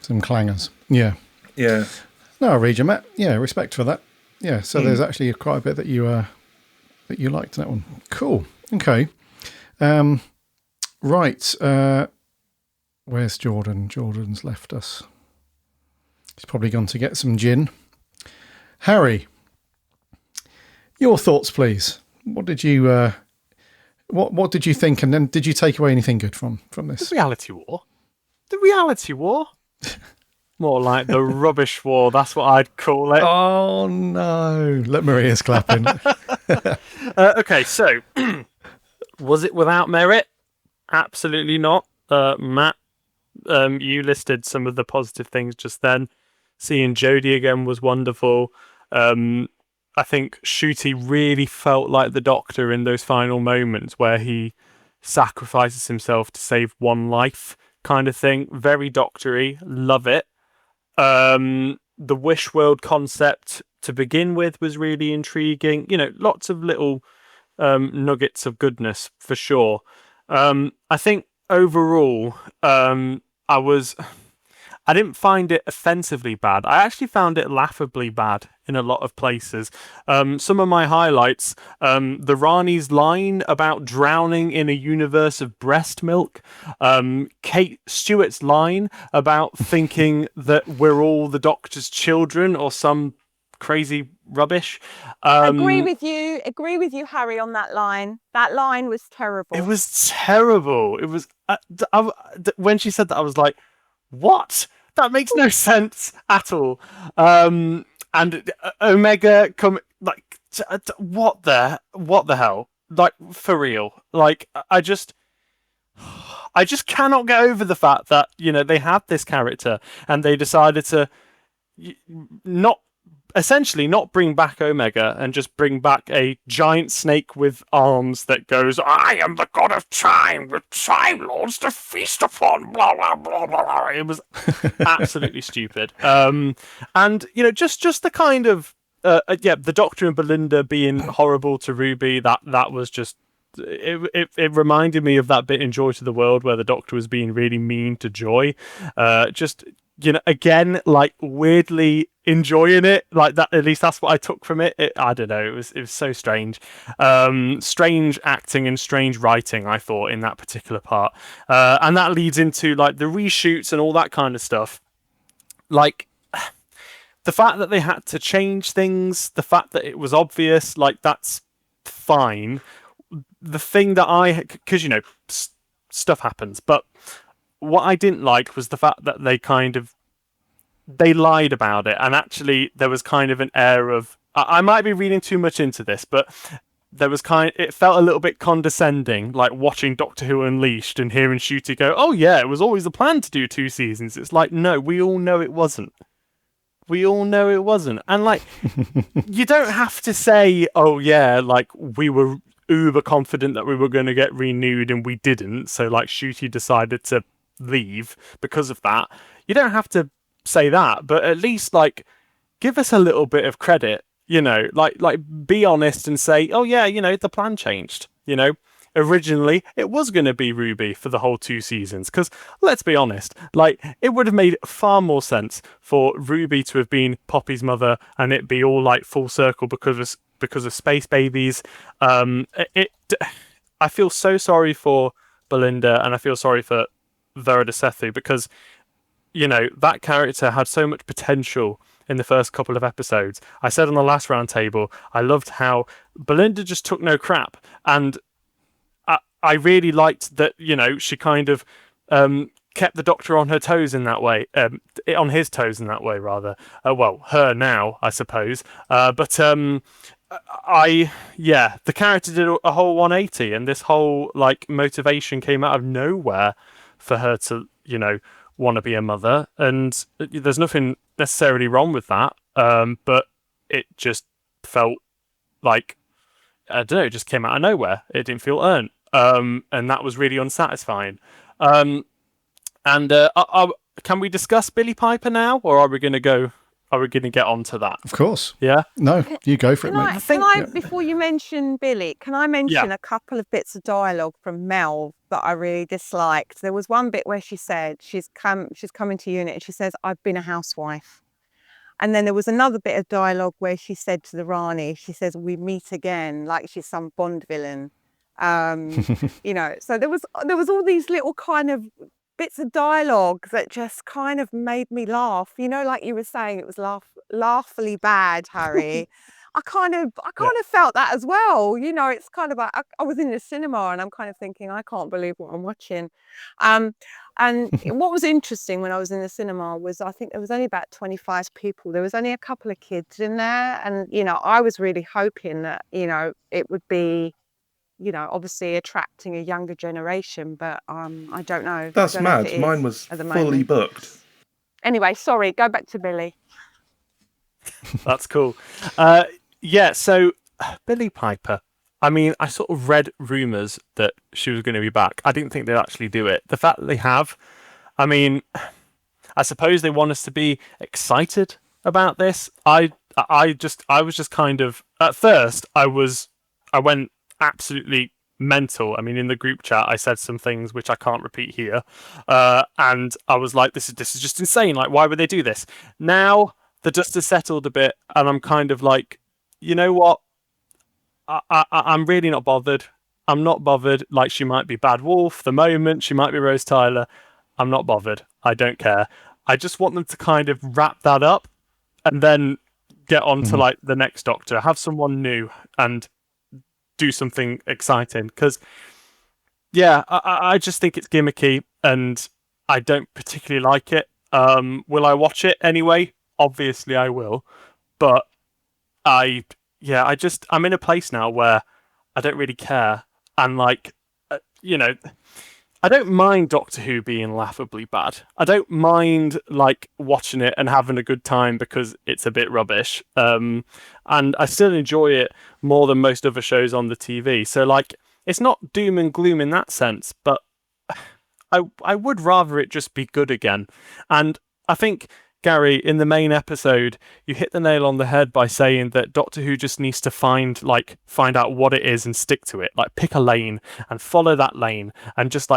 Some clangers. Yeah. Yeah. No, I'll read you, Matt. Yeah, respect for that. Yeah, so there's actually quite a bit that you liked in that one. Cool. Okay. Right. Where's Jordan? Jordan's left us. He's probably gone to get some gin. Harry, your thoughts, please. What did you what did you think, and then did you take away anything good from this? The reality war. The reality war. More like the rubbish war. That's what I'd call it. Oh no! Look, Maria's clapping. Okay, so was it without merit? Absolutely not. Matt, you listed some of the positive things just then. Seeing Jodie again was wonderful. I think Ncuti really felt like the Doctor in those final moments where he sacrifices himself to save one life, kind of thing. Very Doctor-y. Love it. The Wish World concept to begin with was really intriguing. Lots of little nuggets of goodness for sure. I think overall, I didn't find it offensively bad. I actually found it laughably bad in a lot of places. Some of my highlights, the Rani's line about drowning in a universe of breast milk, Kate Stewart's line about thinking that we're all the Doctor's children or some crazy rubbish. Agree with you, Harry, on that line. That line was terrible. It was terrible. It was when she said that, I was like, what? That makes no sense at all. And Omega what the hell? Like, for real. Like, I just cannot get over the fact that, they had this character and they decided to not bring back Omega and just bring back a giant snake with arms that goes, I am the god of time, with time lords to feast upon, blah, blah, blah, blah, blah. It was absolutely stupid. And, just the kind of, the Doctor and Belinda being horrible to Ruby, that was just, it reminded me of that bit in Joy to the World where the Doctor was being really mean to Joy. Again, like, weirdly enjoying it, like that. At least that's what I took from it. I don't know. It was so strange. Strange acting and strange writing, I thought, in that particular part. And that leads into like the reshoots and all that kind of stuff. Like, the fact that they had to change things, the fact that it was obvious, like, that's fine. The thing that because stuff happens, but what I didn't like was the fact that they lied about it, and actually there was kind of an air of, I might be reading too much into this, but it felt a little bit condescending, like watching Doctor Who Unleashed and hearing Ncuti go, oh yeah, it was always the plan to do 2 seasons. It's like, no, we all know it wasn't. And like, you don't have to say, oh yeah, like, we were uber confident that we were going to get renewed and we didn't, so like Ncuti decided to leave because of that. You don't have to say that, but at least like give us a little bit of credit, like be honest and say, oh yeah, the plan changed. Originally it was going to be Ruby for the whole 2 seasons, because let's be honest, like, it would have made far more sense for Ruby to have been Poppy's mother and it be all like full circle because of space babies. I feel so sorry for Belinda, and I feel sorry for Vera de Sethu, because that character had so much potential in the first couple of episodes. I said on the last roundtable, I loved how Belinda just took no crap, and I really liked that, she kind of kept the Doctor on her toes in that way, on his toes in that way, rather. Well, her now, I suppose. But the character did a whole 180, and this whole motivation came out of nowhere for her to, want to be a mother, and there's nothing necessarily wrong with that. But it just felt like, I don't know, it just came out of nowhere. It didn't feel earned. And that was really unsatisfying. Can we discuss Billy Piper now, or are we going to get onto that? Of course. Yeah. No, you go for it, mate. Before you mention Billy, can I mention a couple of bits of dialogue from Mel that I really disliked? There was one bit where she said she's coming to unit and she says, "I've been a housewife." And then there was another bit of dialogue where she said to the Rani, she says, "We meet again," like she's some Bond villain. So there was all these little kind of bits of dialogue that just kind of made me laugh. Like you were saying, it was laughfully bad, Harry. I kind of felt that as well. It's kind of like I was in the cinema and I'm kind of thinking, I can't believe what I'm watching. And what was interesting when I was in the cinema was, I think there was only about 25 people. There was only a couple of kids in there, and I was really hoping that it would be, obviously attracting a younger generation, but I don't know. That's mad. Mine was fully booked. Anyway, sorry, go back to Billy. That's cool. So Billy Piper. I mean, I sort of read rumours that she was going to be back. I didn't think they'd actually do it. The fact that they have, I mean, I suppose they want us to be excited about this. I was just kind of, at first, I went absolutely mental. I mean, in the group chat, I said some things which I can't repeat here, and I was like, "This is just insane! Like, why would they do this?" Now the dust has settled a bit, and I'm kind of like, you know what? I'm really not bothered. I'm not bothered. Like, she might be Bad Wolf the moment, she might be Rose Tyler. I'm not bothered. I don't care. I just want them to kind of wrap that up, and then get on to the next Doctor, have someone new, and do something exciting, because I just think it's gimmicky and I don't particularly like it. Will I watch it anyway? Obviously I will, but I'm in a place now where I don't really care, and I don't mind Doctor Who being laughably bad. I don't mind watching it and having a good time because it's a bit rubbish. And I still enjoy it more than most other shows on the TV. So it's not doom and gloom in that sense, but I would rather it just be good again. And I think, Garry, in the main episode, you hit the nail on the head by saying that Doctor Who just needs to find out what it is and stick to it. Pick a lane and follow that lane, and just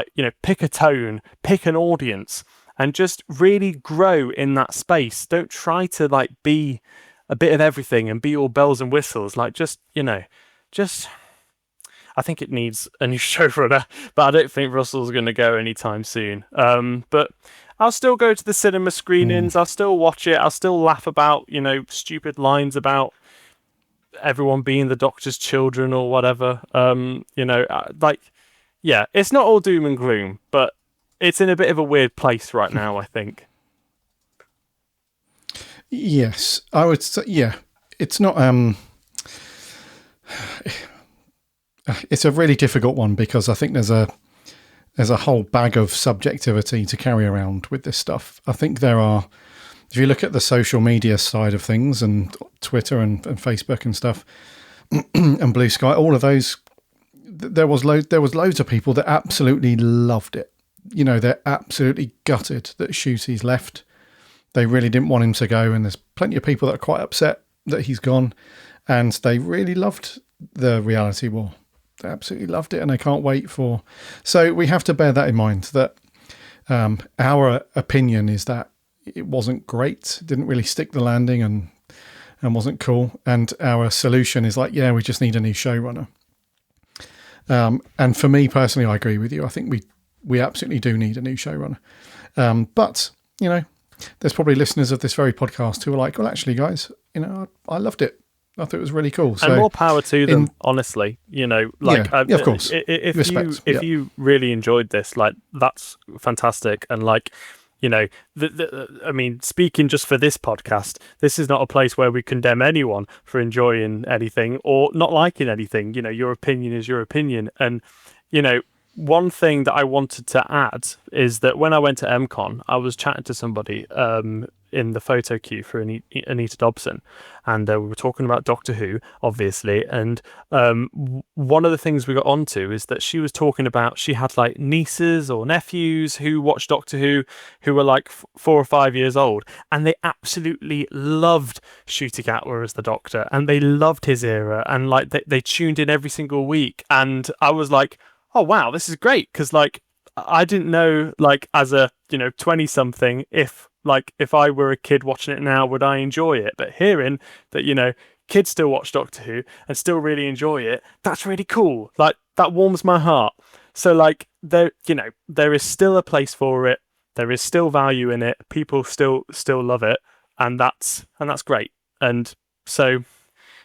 pick a tone, pick an audience, and just really grow in that space. Don't try to be a bit of everything and be all bells and whistles. I think it needs a new showrunner, but I don't think Russell's going to go anytime soon. But I'll still go to the cinema screenings. I'll still watch it. I'll still laugh about, stupid lines about everyone being the Doctor's children or whatever. It's not all doom and gloom, but it's in a bit of a weird place right now, I think. Yes, I would say, it's not, it's a really difficult one, because I think there's a whole bag of subjectivity to carry around with this stuff. I think there are, if you look at the social media side of things, and Twitter and Facebook and stuff, and Blue Sky, all of those, there was loads of people that absolutely loved it. They're absolutely gutted that Shooty's left. They really didn't want him to go, and there's plenty of people that are quite upset that he's gone, and they really loved the reality war. They absolutely loved it, and they can't wait for... So we have to bear that in mind, that our opinion is that it wasn't great, didn't really stick the landing, and wasn't cool. And our solution is we just need a new showrunner. And for me personally, I agree with you. I think we absolutely do need a new showrunner. But, there's probably listeners of this very podcast who are like, well, actually, guys, I loved it. I thought it was really cool. So, and more power to them, honestly. Of course. If you really enjoyed this, like, that's fantastic. And like, I mean, speaking just for this podcast, this is not a place where we condemn anyone for enjoying anything or not liking anything. Your opinion is your opinion. And, one thing that I wanted to add is that when I went to MCon, I was chatting to somebody in the photo queue for Anita Dobson, and we were talking about Doctor Who, obviously. And one of the things we got onto is that she was talking about she had like nieces or nephews who watched Doctor who were like 4 or 5 years old, and they absolutely loved Ncuti Gatwa as the Doctor, and they loved his era, and like they tuned in every single week. And I was like, oh wow, this is great, because like I didn't know, like, as a 20-something, if I were a kid watching it now, would I enjoy it? But hearing that kids still watch Doctor Who and still really enjoy it, that's really cool. Like, that warms my heart. So like there is still a place for it. There is still value in it. People still love it, and that's great. And so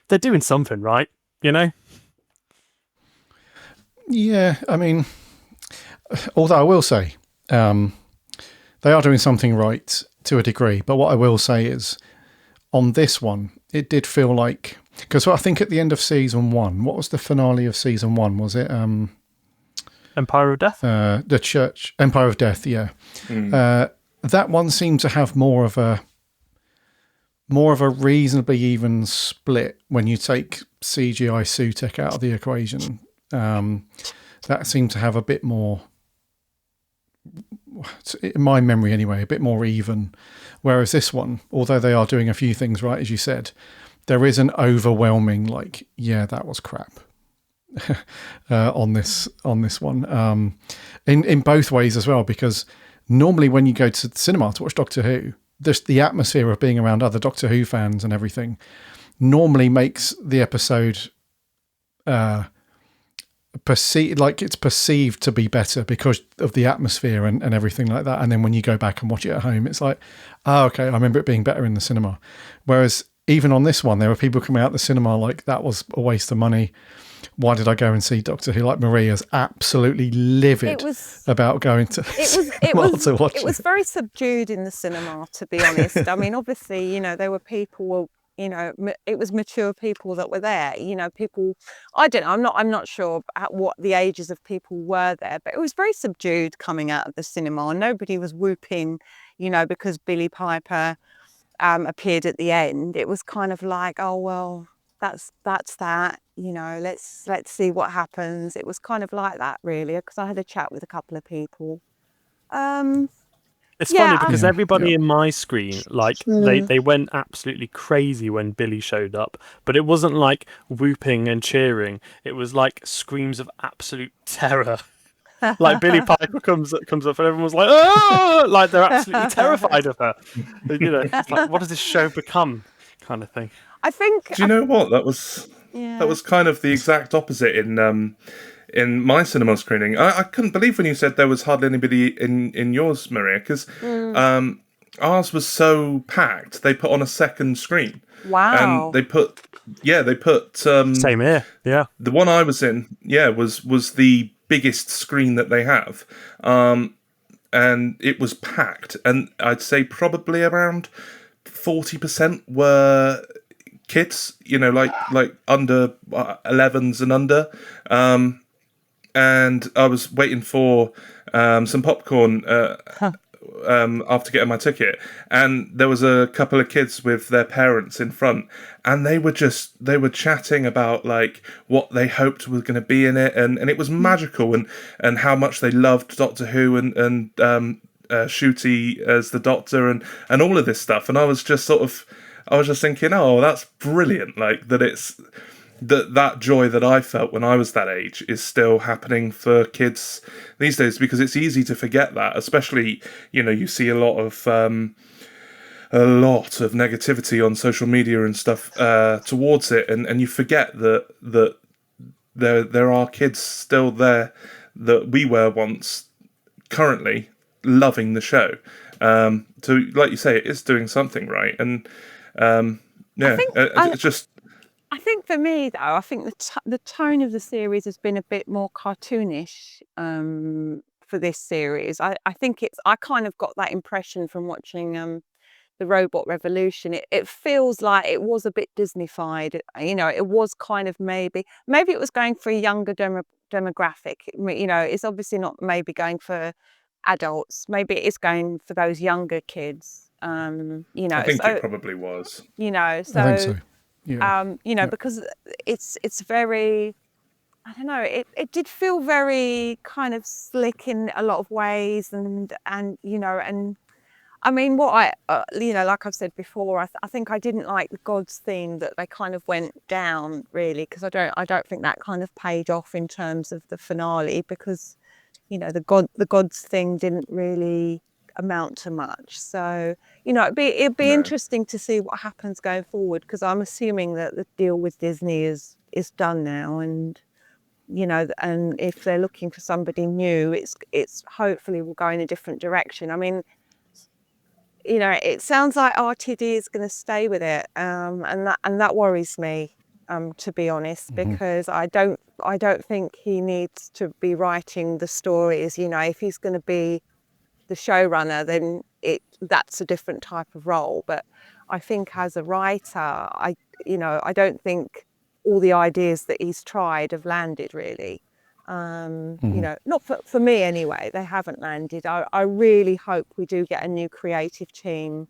they're doing something right, Yeah, I mean, although I will say they are doing something right to a degree. But what I will say is, on this one, it did feel like, because I think at the end of season 1, what was the finale of season 1? Was it Empire of Death? The Church Empire of Death? Yeah, that one seemed to have more of a reasonably even split when you take CGI Sutek out of the equation. That seemed to have a bit more, in my memory anyway, a bit more even. Whereas this one, although they are doing a few things right, as you said, there is an overwhelming, like, yeah, that was crap on this one. In both ways as well, because normally when you go to the cinema to watch Doctor Who, the atmosphere of being around other Doctor Who fans and everything normally makes the episode it's perceived to be better because of the atmosphere and everything like that. And then when you go back and watch it at home, it's like, oh, okay, I remember it being better in the cinema. Whereas even on this one, there were people coming out the cinema like, that was a waste of money. Why did I go and see Doctor Who? Like, Maria's absolutely livid about going to to watch it. It was very subdued in the cinema, to be honest. I mean, obviously, there were people, it was mature people that were there, people, I don't know, I'm not sure what the ages of people were there, but it was very subdued coming out of the cinema. Nobody was whooping, because Billie Piper appeared at the end. It was kind of like, oh, well, that's that, let's see what happens. It was kind of like that, really, because I had a chat with a couple of people. It's funny because everybody in my screen, like, they went absolutely crazy when Billy showed up, but it wasn't like whooping and cheering. It was like screams of absolute terror. Like, Billie Piper comes up and everyone's like, oh, like they're absolutely terrified of her. It's like, what does this show become, kind of thing. I think. Do you know what? That was kind of the exact opposite in my cinema screening. I couldn't believe when you said there was hardly anybody in yours, Maria, because ours was so packed. They put on a second screen. Wow. And they put same here. Yeah. The one I was in, was the biggest screen that they have. And it was packed. And I'd say probably around 40% were kids, like under 11s and under. And I was waiting for some popcorn after getting my ticket, and there was a couple of kids with their parents in front, and they were chatting about like what they hoped was going to be in it, and it was magical, and how much they loved Doctor Who and Ncuti as the Doctor and all of this stuff. And I was just thinking, oh, that's brilliant, like that it's that joy that I felt when I was that age is still happening for kids these days, because it's easy to forget that, especially, you see a lot of negativity on social media and stuff towards it, and you forget that there are kids still there that we were once currently loving the show, So, like you say, it is doing something right, and it's just. I think for me, though, I think the tone of the series has been a bit more cartoonish for this series. I think I kind of got that impression from watching the Robot Revolution. It feels like it was a bit Disney-fied. It was kind of maybe it was going for a younger demographic. It's obviously not maybe going for adults. Maybe it is going for those younger kids. I think it probably was. I think so. Yeah. Because it's very, I don't know, it did feel very kind of slick in a lot of ways, and I mean, what like I've said before, I think I didn't like the gods theme that they kind of went down, really, because I don't think that kind of paid off in terms of the finale, because the gods thing didn't really amount to much. So it'd be interesting to see what happens going forward, because I'm assuming that the deal with Disney is done now, and and if they're looking for somebody new, it's hopefully will go in a different direction. I mean, it sounds like RTD is going to stay with it, and that worries me, to be honest, because I don't think he needs to be writing the stories. If he's going to be the showrunner, then that's a different type of role. But I think as a writer, I don't think all the ideas that he's tried have landed, really. Not for me anyway. They haven't landed. I really hope we do get a new creative team.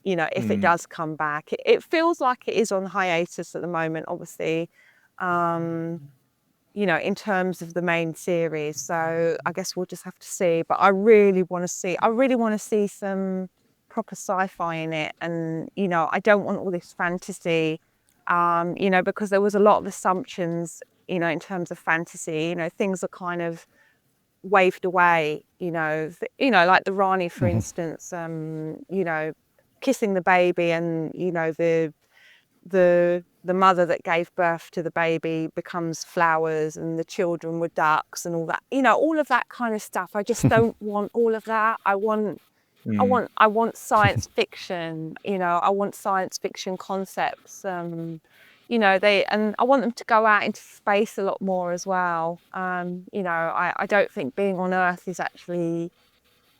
If it does come back, it feels like it is on hiatus at the moment, obviously. In terms of the main series. So I guess we'll just have to see. But I really want to see some proper sci-fi in it. And, I don't want all this fantasy, because there was a lot of assumptions, in terms of fantasy. Things are kind of waved away, like the Rani, for instance, kissing the baby, and, the mother that gave birth to the baby becomes flowers, and the children were ducks, and all that. All of that kind of stuff. I just don't want all of that. I want science fiction. I want science fiction concepts. And I want them to go out into space a lot more as well. I don't think being on Earth is actually,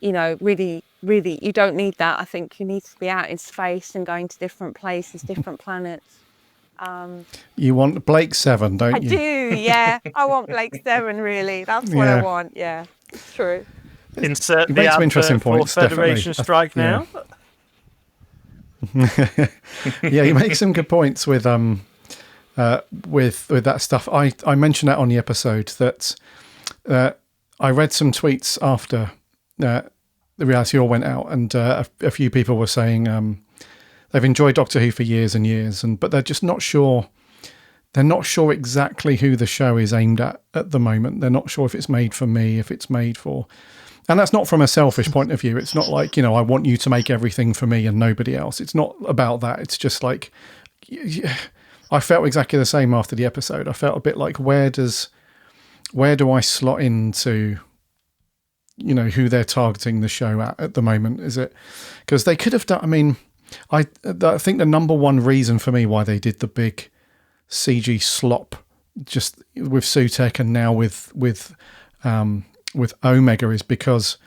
really, you don't need that. I think you need to be out in space and going to different places, different planets. You want Blake 7, don't you? I do, yeah. I want Blake 7, really. That's what I want, yeah. It's true. Insert You the make some interesting advert points, for Federation definitely. Strike now. Yeah, you make some good points with that stuff. I mentioned that on the episode that I read some tweets after the Reality All went out, and a few people were saying they've enjoyed Doctor Who for years and years, but they're just not sure. They're not sure exactly who the show is aimed at the moment. They're not sure if it's made for me, if it's made for... And that's not from a selfish point of view. It's not like, I want you to make everything for me and nobody else. It's not about that. It's just like... I felt exactly the same after the episode. I felt a bit like, where do I slot into... who they're targeting the show at the moment? Is it... Because they could have done... I mean... I think the number one reason for me why they did the big CG slop just with Sutek and now with Omega is because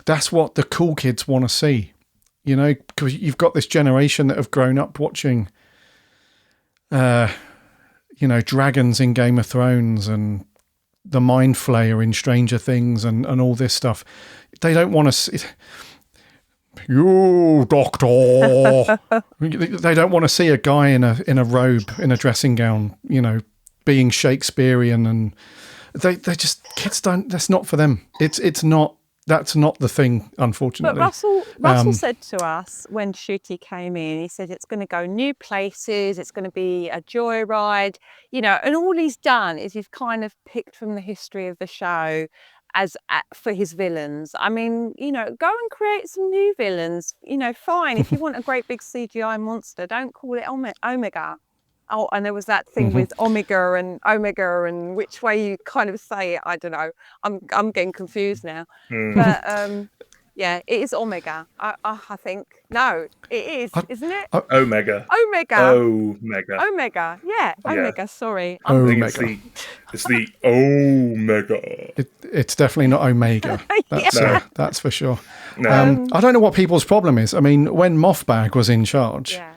that's what the cool kids want to see, because you've got this generation that have grown up watching dragons in Game of Thrones and the Mind Flayer in Stranger Things and all this stuff. They don't want to see... You doctor. They don't want to see a guy in a robe, in a dressing gown, being Shakespearean, and they just, kids don't. That's not for them. It's not. That's not the thing, unfortunately. But Russell said to us when Shooty came in, he said it's going to go new places. It's going to be a joyride, and all he's done is he's kind of picked from the history of the show for his villains. I mean, go and create some new villains. Fine. If you want a great big CGI monster, don't call it Omega. Oh, and there was that thing with Omega and which way you kind of say it. I don't know. I'm getting confused now. But Yeah, it is Omega. I think. No, it is, isn't it? Omega. Omega. Omega. Omega. Yeah, Omega. Sorry. I think Omega. it's the Omega. It's definitely not Omega. That's No. that's for sure. No. I don't know what people's problem is. I mean, when Mothbag was in charge, Yeah.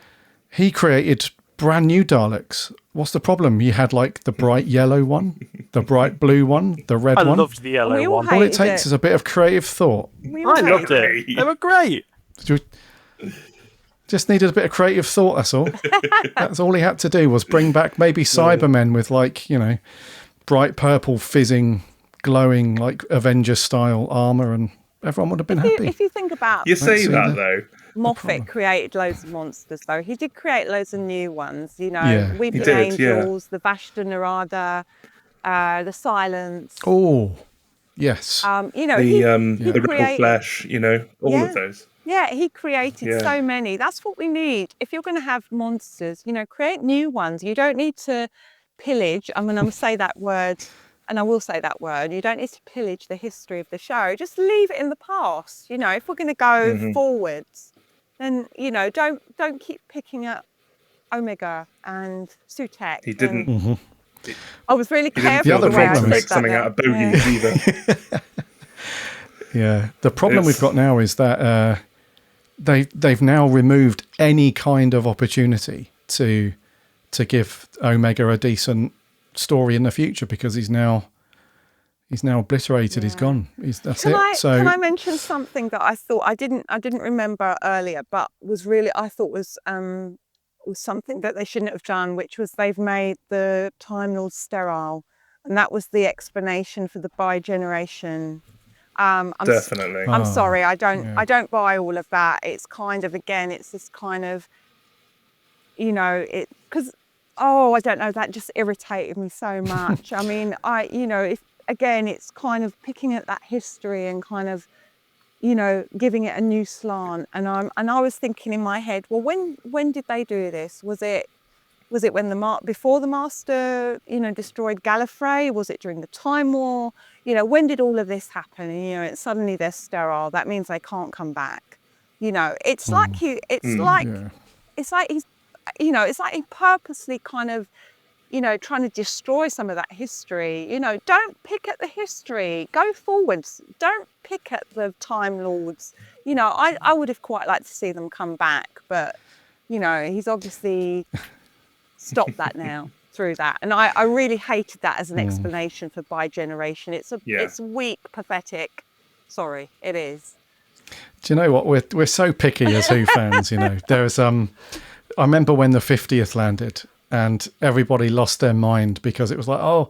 he created brand new Daleks. What's the problem? You had like the bright yellow one, the bright blue one, the red I one. loved the yellow We all one. All it hated takes is a bit of creative thought. We I all loved hated it. They were great. Just needed a bit of creative thought, that's all. That's all he had to do was bring back maybe Cybermen with like, you know, bright purple fizzing, glowing like Avengers style armour, and everyone would have been happy. If you think about You say see that the- though. Moffat created loads of monsters, though. He did create loads of new ones, you know, Yeah, he Weeping did, yeah. Angels, the Vashta Narada, the Silence. Oh, yes. You know, The he Ripple created, Flesh, you know, all Yeah. of those. Yeah, he created Yeah. so many. That's what we need. If you're going to have monsters, you know, create new ones. You don't need to pillage. I mean, I'm going to say that word, and I will say that word. You don't need to pillage the history of the show. Just leave it in the past. You know, if we're going to go forwards, then, you know, don't keep picking up Omega and Sutek. He didn't. and- I was really He didn't careful feel The the other way I need to problem make is- said something that out of then. bogies either. Yeah, the problem It's- we've got now is that they've now removed any kind of opportunity to give Omega a decent story in the future, because he's now obliterated. He's gone. That's Can it. I mention something that I thought I didn't remember earlier, but was really I thought was something that they shouldn't have done, which was they've made the Time Lords sterile, and that was the explanation for the bi-generation. Definitely. Oh, I'm sorry, I yeah. don't buy all of that. It's kind of, again, it's this kind of, you know, it because I don't know, that just irritated me so much. I mean, if again, it's kind of picking at that history and kind of, you know, giving it a new slant. And I was thinking in my head, well, when did they do this? Was it when before the Master, you know, destroyed Gallifrey? Was it during the Time War? You know, when did all of this happen? And, you know, suddenly they're sterile. That means they can't come back. You know, it's like he's, you know, it's like he purposely kind of, you know, trying to destroy some of that history. You know, don't pick at the history. Go forwards. Don't pick at the Time Lords. You know, I would have quite liked to see them come back, but, you know, he's obviously stopped that now through that. And I really hated that as an explanation for bi-generation. It's weak, pathetic. Sorry, it is. Do you know what? We're so picky as Who fans. You know, there's I remember when the 50th landed and everybody lost their mind because it was like, oh,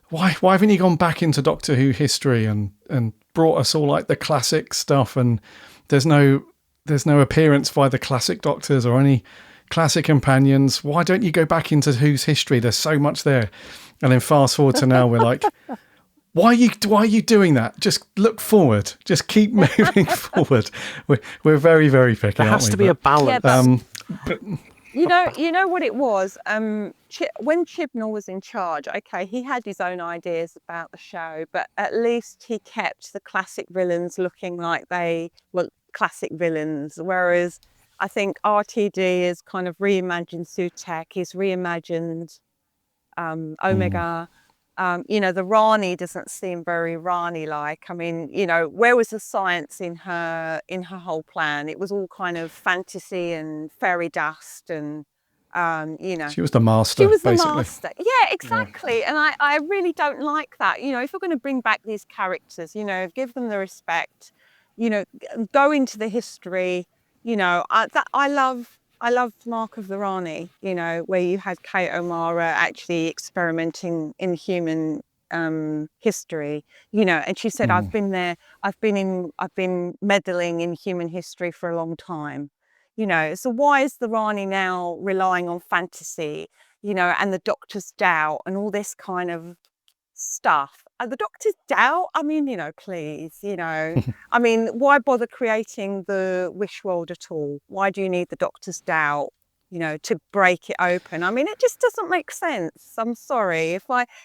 why haven't you gone back into Doctor Who history and brought us all like the classic stuff? And there's no appearance by the classic Doctors or any classic companions. Why don't you go back into Who's history? There's so much there. And then fast forward to now, we're like, why are you doing that? Just look forward. Just keep moving forward. We're very, very picky. There has to be a balance. You know what it was? When Chibnall was in charge, okay, he had his own ideas about the show, but at least he kept the classic villains looking like they were classic villains. Whereas I think RTD has kind of reimagined Sutek, he's reimagined Omega. You know, the Rani doesn't seem very Rani-like. I mean, you know, where was the science in her whole plan? It was all kind of fantasy and fairy dust and, you know. She was the master, She was the basically. master. Yeah, exactly. Yeah. And I really don't like that. You know, if you're going to bring back these characters, you know, give them the respect, you know, go into the history. You know, I love Mark of the Rani, you know, where you had Kate O'Mara actually experimenting in human history, you know, and she said, I've been there, I've been meddling in human history for a long time, you know. So why is the Rani now relying on fantasy, you know, and the Doctor's doubt and all this kind of stuff? The Doctor's doubt, I mean, you know, please, you know, I mean, why bother creating the wish world at all? Why do you need the Doctor's doubt, you know, to break it open? I mean, it just doesn't make sense. I'm sorry.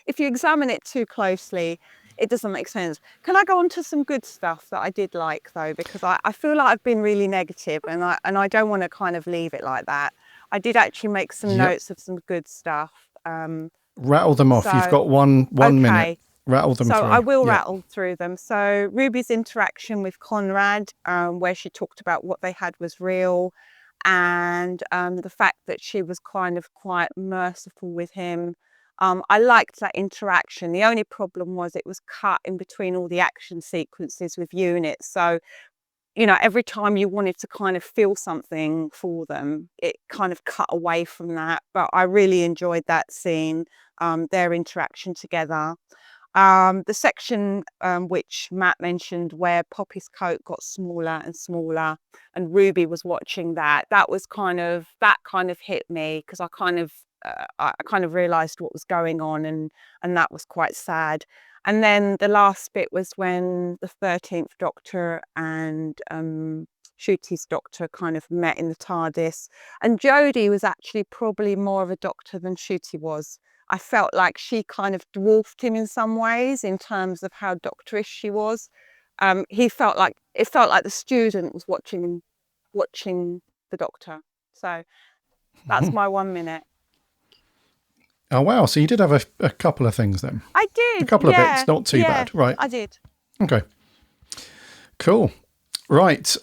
If you examine it too closely, it doesn't make sense. Can I go on to some good stuff that I did like though? Because I feel like I've been really negative and I don't want to kind of leave it like that. I did actually make some notes of some good stuff. Rattle them off. You've got one minute. Rattle them through. So I will rattle through them. So Ruby's interaction with Conrad, where she talked about what they had was real, and the fact that she was kind of quite merciful with him. I liked that interaction. The only problem was it was cut in between all the action sequences with units. So, you know, every time you wanted to kind of feel something for them, it kind of cut away from that. But I really enjoyed that scene, their interaction together. The section which Matt mentioned where Poppy's coat got smaller and smaller and Ruby was watching that kind of hit me because I kind of realized what was going on and that was quite sad. And then the last bit was when the 13th Doctor and Ncuti's Doctor kind of met in the TARDIS, and Jodie was actually probably more of a Doctor than Ncuti was. I felt like she kind of dwarfed him in some ways in terms of how doctorish she was. It felt like the student was watching the Doctor. So that's my 1 minute. Oh wow! So you did have a couple of things then. I did. A couple of bits, not too bad, right? I did. Okay. Cool. Right.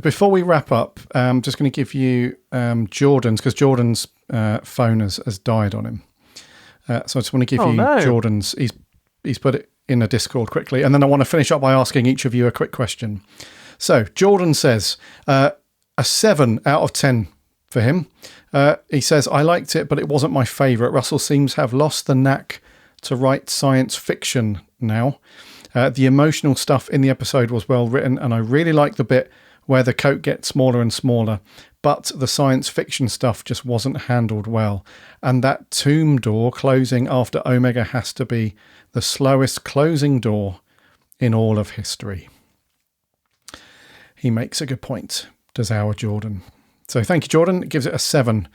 Before we wrap up, I'm just going to give you Jordan's, because Jordan's phone has died on him. So I just want to give Jordan's. He's put it in a Discord quickly, and then I want to finish up by asking each of you a quick question. So Jordan says a 7 out of 10 for him. He says, I liked it, but it wasn't my favourite. Russell seems to have lost the knack to write science fiction now. The emotional stuff in the episode was well written, and I really like the bit where the coat gets smaller and smaller, but the science fiction stuff just wasn't handled well. And that tomb door closing after Omega has to be the slowest closing door in all of history. He makes a good point, does our Jordan. So thank you, Jordan. Gives it a 7,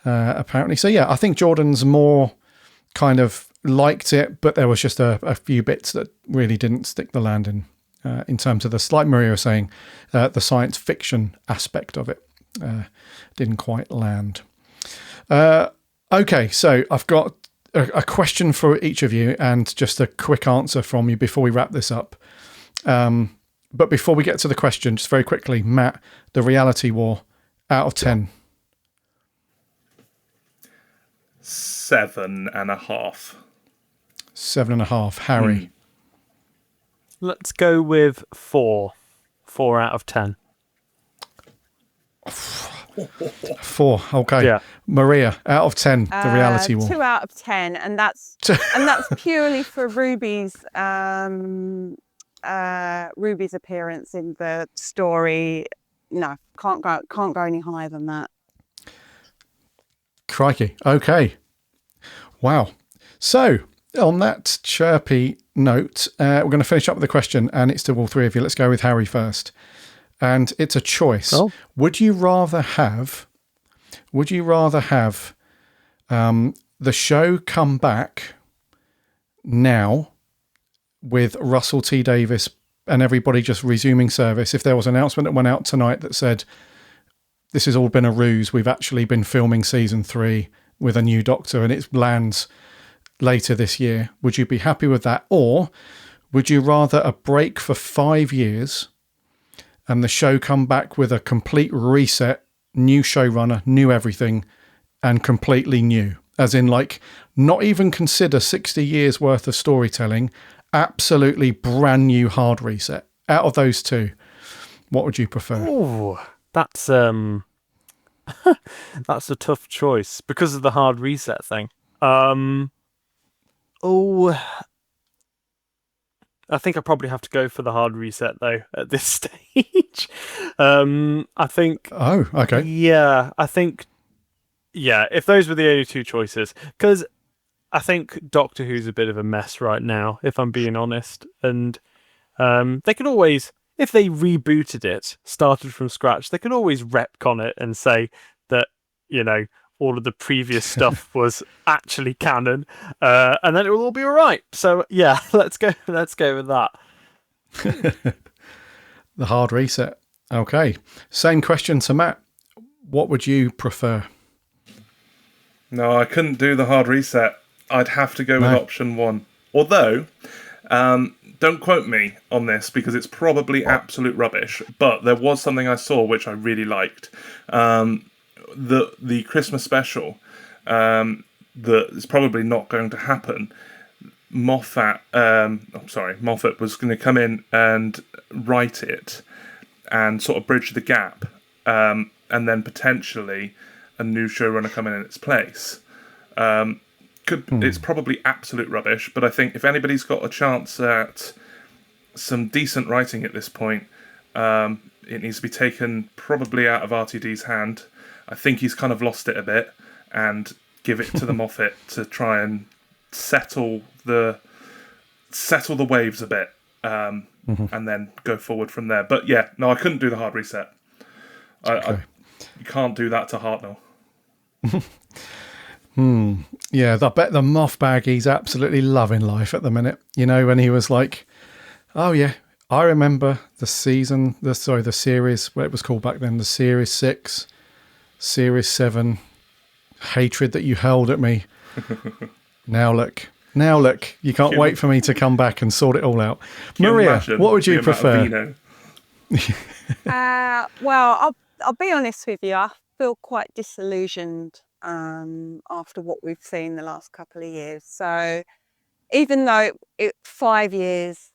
apparently. So yeah, I think Jordan's more kind of liked it, but there was just a few bits that really didn't stick the landing in terms of the, like Maria was saying, the science fiction aspect of it didn't quite land. Okay, so I've got a question for each of you and just a quick answer from you before we wrap this up. But before we get to the question, just very quickly, Matt, the reality war, out of 10. 7.5. 7.5. Harry. Let's go with 4. 4 out of 10. 4. Okay. Yeah. Maria, out of 10. The reality war. 2 out of 10, and that's purely for Ruby's appearance in the story. No, can't go any higher than that. Crikey. Okay. Wow. So, on that chirpy note, we're going to finish up with a question, and it's to all three of you. Let's go with Harry first. And it's a choice. Oh. Would you rather have the show come back now with Russell T Davies and everybody just resuming service? If there was an announcement that went out tonight that said, this has all been a ruse, we've actually been filming season 3 with a new Doctor and it lands later this year, would you be happy with that? Or would you rather a break for 5 years and the show come back with a complete reset, new showrunner, new everything, and completely new? As in, like, not even consider 60 years worth of storytelling, absolutely brand new hard reset. Out of those two, what would you prefer? Oh, that's that's a tough choice because of the hard reset thing. I think I probably have to go for the hard reset though at this stage. I think. Oh, okay. Yeah, I think. Yeah, if those were the only two choices, because I think Doctor Who's a bit of a mess right now, if I'm being honest, and they could always, if they rebooted it, started from scratch, they could always retcon it and say that, you know, all of the previous stuff was actually canon, and then it will all be all right. So yeah, let's go with that. The hard reset. Okay. Same question to Matt. What would you prefer? No, I couldn't do the hard reset. I'd have to go with option 1. Although, don't quote me on this because it's probably absolute rubbish, but there was something I saw which I really liked. The Christmas special that is probably not going to happen. Moffat was going to come in and write it and sort of bridge the gap, and then potentially a new showrunner come in its place. It's probably absolute rubbish, but I think if anybody's got a chance at some decent writing at this point, it needs to be taken probably out of RTD's hand. I think he's kind of lost it a bit, and give it to the Moffat to try and settle the waves a bit, and then go forward from there. But yeah, no, I couldn't do the hard reset. You can't do that to Hartnell. Yeah, I bet the Moff Baggy's absolutely loving life at the minute. You know, when he was like, oh yeah, I remember the series, what it was called back then, the Series 6, Series 7, hatred that you hurled at me. Now look, you can't wait for me to come back and sort it all out. Maria, what would you prefer? Well, I'll be honest with you. I feel quite disillusioned after what we've seen the last couple of years. So even though 5 years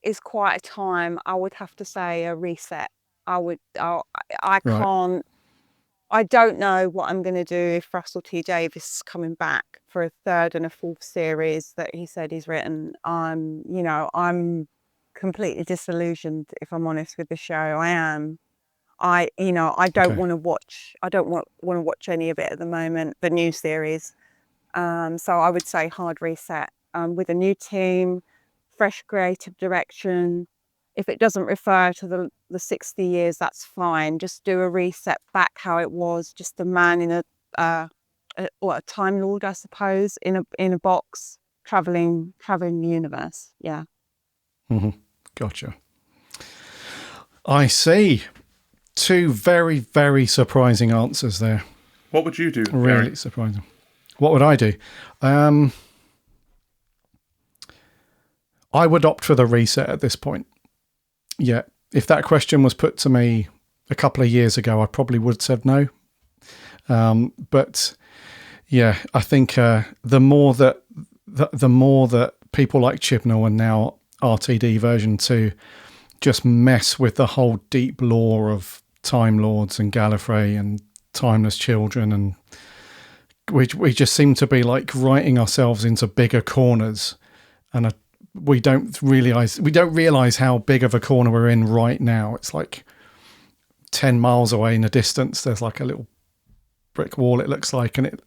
is quite a time, I would have to say a reset. I can't. I don't know what I'm going to do if Russell T Davies is coming back for a third and a fourth series that he said he's written. I'm completely disillusioned, if I'm honest with the show. I am. I don't want to watch. I don't want to watch any of it at the moment. The new series. So I would say hard reset with a new team, fresh creative direction. If it doesn't refer to the 60 years, that's fine. Just do a reset back how it was. Just a man in a Time Lord, I suppose, in a box, traveling the universe. Yeah. Mm-hmm. Gotcha. I see. 2 very, very surprising answers there. What would you do, Really Garry? surprising. What would I do? I would opt for the reset at this point. Yeah. If that question was put to me a couple of years ago, I probably would have said no. But yeah, I think the more that people like Chibnall and now RTD version 2 just mess with the whole deep lore of Time Lords and Gallifrey and Timeless Children, and we just seem to be like writing ourselves into bigger corners, and we don't realize how big of a corner we're in right now. It's like 10 miles away in the distance. There's like a little brick wall, it looks like, and it's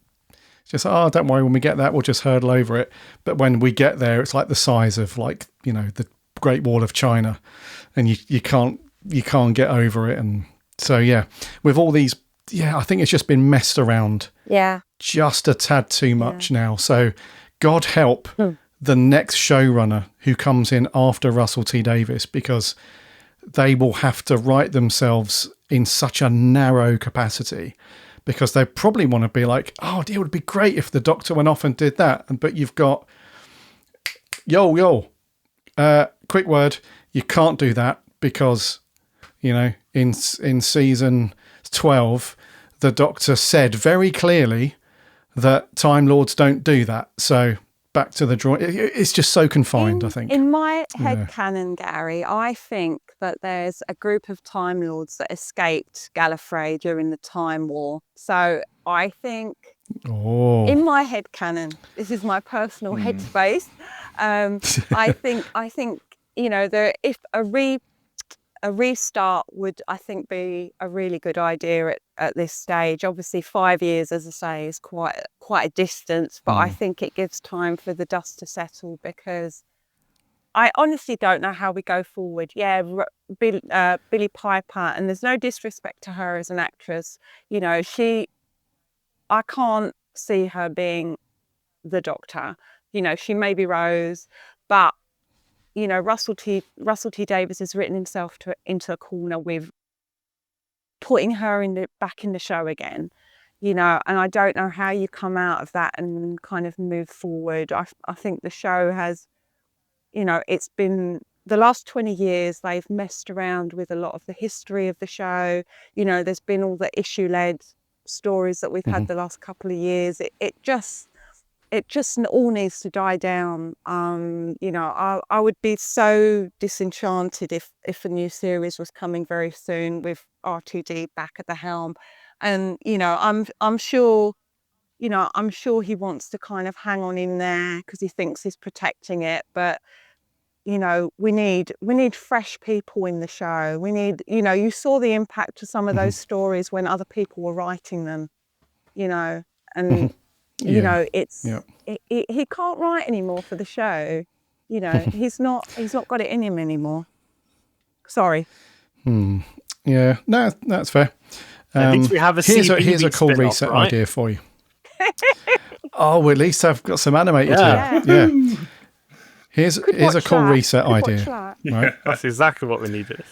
just, don't worry, when we get that, we'll just hurdle over it. But when we get there, it's like the size of the Great Wall of China, and you can't get over it. And so yeah, with all these, I think it's just been messed around just a tad too much now. So God help the next showrunner who comes in after Russell T Davies, because they will have to write themselves in such a narrow capacity, because they probably want to be like, it would be great if the Doctor went off and did that. But you've got, quick word, you can't do that, because, in season 12, the Doctor said very clearly that Time Lords don't do that. So back to the drawing. It's just so confined, I think. In my head canon, Garry, I think that there's a group of Time Lords that escaped Gallifrey during the Time War. So I think, in my head canon, this is my personal headspace. I think if a restart would, I think, be a really good idea at this stage. Obviously 5 years, as I say, is quite a distance, but I think it gives time for the dust to settle, because I honestly don't know how we go forward. Yeah, Billie Piper, and there's no disrespect to her as an actress. She I can't see her being the Doctor. You know, she may be Rose, but you know, Russell T Davies has written himself into a corner with putting her back in the show again. You know, and I don't know how you come out of that and kind of move forward. I think the show has, you know, it's been the last 20 years, they've messed around with a lot of the history of the show. You know, there's been all the issue-led stories that we've had the last couple of years. It just all needs to die down. You know, I would be so disenchanted if a new series was coming very soon with R2D back at the helm. And, you know, I'm sure he wants to kind of hang on in there because he thinks he's protecting it. But, you know, we need fresh people in the show. We need, you know, you saw the impact of some of those stories when other people were writing them, you know, and, you know, he can't write anymore for the show. You know, he's not got it in him anymore. Sorry. Yeah, no, that's fair. At least we have here's a cool spin-off, reset right? idea for you. Oh, at least I've got some animated Yeah. here. Yeah. Here's a cool reset idea. That. Right? That's exactly what we needed.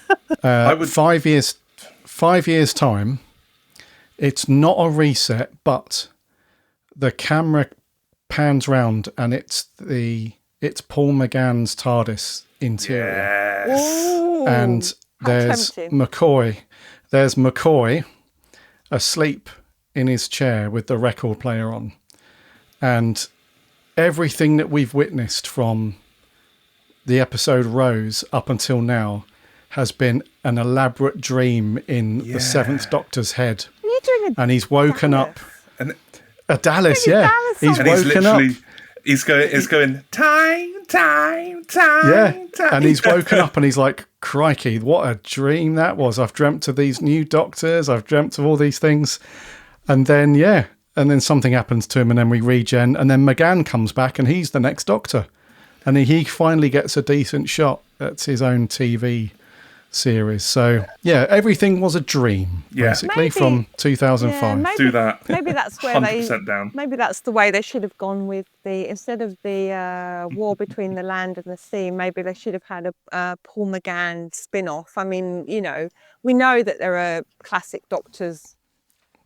5 years time, it's not a reset, but the camera pans round and it's Paul McGann's TARDIS interior. Yes. Ooh, And there's tempting. McCoy asleep in his chair with the record player on. And everything that we've witnessed from the episode Rose up until now has been an elaborate dream in the Seventh Doctor's head. Are you doing And he's woken Dallas? up. And A Dallas, yeah. Dallas He's and he's woken up. literally he's going time. Yeah, and he's woken up and he's like, crikey, what a dream that was. I've dreamt of these new doctors. I've dreamt of all these things. And then, something happens to him and then we regen. And then McGann comes back and he's the next Doctor. And he finally gets a decent shot at his own TV series. So, yeah, everything was a dream, basically, Maybe- from 2005. Yeah, maybe, Do that. Maybe that's where 100% down. Maybe that's the way they should have gone with instead of the war between the land and the sea. Maybe they should have had a Paul McGann spin-off. I mean, you know, we know that there are classic Doctors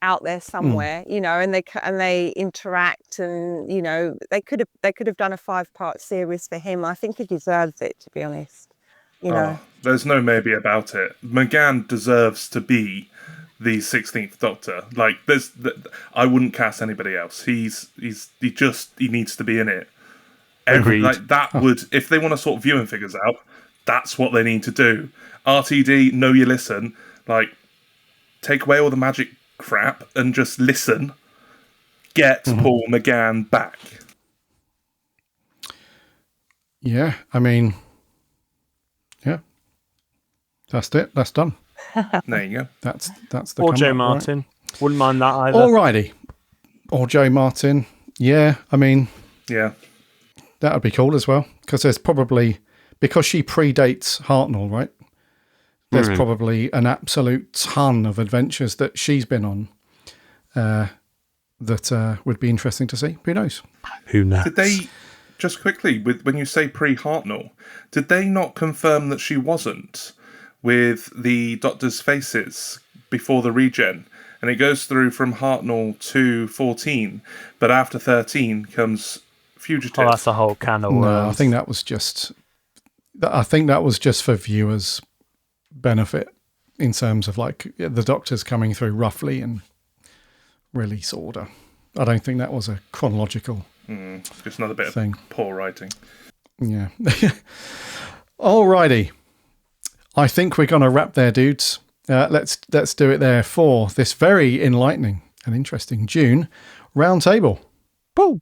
out there somewhere, you know, and they interact, and you know, they could have done a 5-part series for him. I think he deserves it, to be honest. You know. Oh, there's no maybe about it. McGann deserves to be the 16th Doctor. Like, I wouldn't cast anybody else. He needs to be in it. Agreed. Like that would, if they want to sort viewing figures out, that's what they need to do. RTD, know you listen. Like, take away all the magic crap and just listen. Get Paul McGann back. Yeah, I mean, yeah, that's it. That's done. There you go. That's the Or Joe comeback, right? Martin. Wouldn't mind that either. Alrighty. Or Joe Martin. Yeah, I mean, Yeah. that would be cool as well. Because there's probably, because she predates Hartnell, right? There's probably an absolute ton of adventures that she's been on that would be interesting to see. Who knows? Who knows? Did they, just quickly, when you say pre-Hartnell, did they not confirm that she wasn't with the Doctor's faces before the regen? And it goes through from Hartnell to 14, but after 13 comes Fugitive. Oh, that's a whole can of worms. No, I think that was just for viewers' benefit in terms of like the Doctors coming through roughly in release order. I don't think that was a chronological Just another bit thing. of poor writing. Yeah. Alrighty. I think we're going to wrap there, dudes. Let's do it there for this very enlightening and interesting June roundtable. Woo!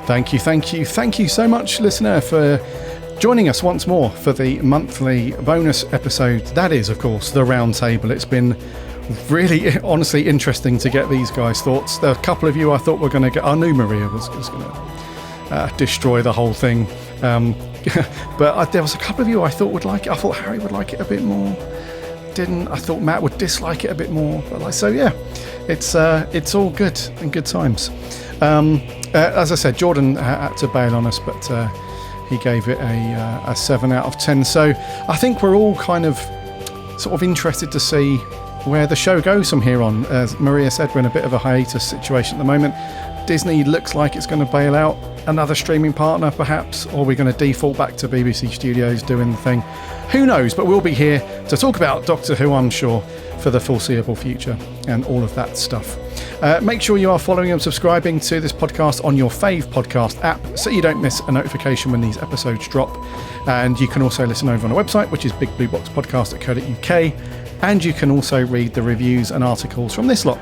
Thank you so much, listener, for joining us once more for the monthly bonus episode. That is, of course, the Roundtable. It's been really, honestly interesting to get these guys' thoughts. There are a couple of you I thought were going to get... I knew Maria was going to destroy the whole thing. But there was a couple of you I thought would like it. I thought Harry would like it a bit more. Didn't. I thought Matt would dislike it a bit more. But so yeah, it's all good and good times. As I said, Jordan had to bail on us, but he gave it a 7 out of 10. So I think we're all kind of sort of interested to see where the show goes from here on. As Maria said, we're in a bit of a hiatus situation at the moment. Disney looks like it's going to bail out another streaming partner, perhaps, or we're going to default back to BBC Studios doing the thing. Who knows? But we'll be here to talk about Doctor Who, I'm sure, for the foreseeable future and all of that stuff. Make sure you are following and subscribing to this podcast on your fave podcast app so you don't miss a notification when these episodes drop. And you can also listen over on our website, which is bigblueboxpodcast.co.uk. And you can also read the reviews and articles from this lot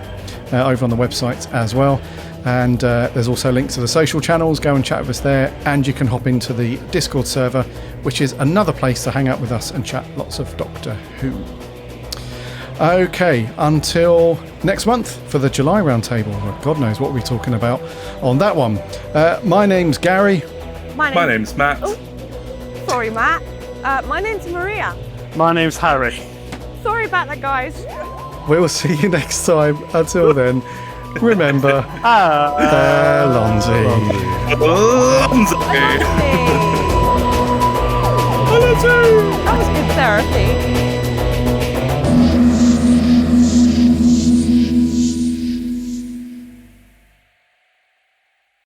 over on the website as well. And there's also links to the social channels. Go and chat with us there. And you can hop into the Discord server, which is another place to hang out with us and chat lots of Doctor Who. Okay, until next month for the July Roundtable. Well, God knows what we're talking about on that one. My name's Gary. My name's Matt. Oh, sorry, Matt. My name's Maria. My name's Harry. Sorry about that, guys. We'll see you next time. Until then, remember, Aaaaaaaallons-y. Aaaaaaaallons-y. That was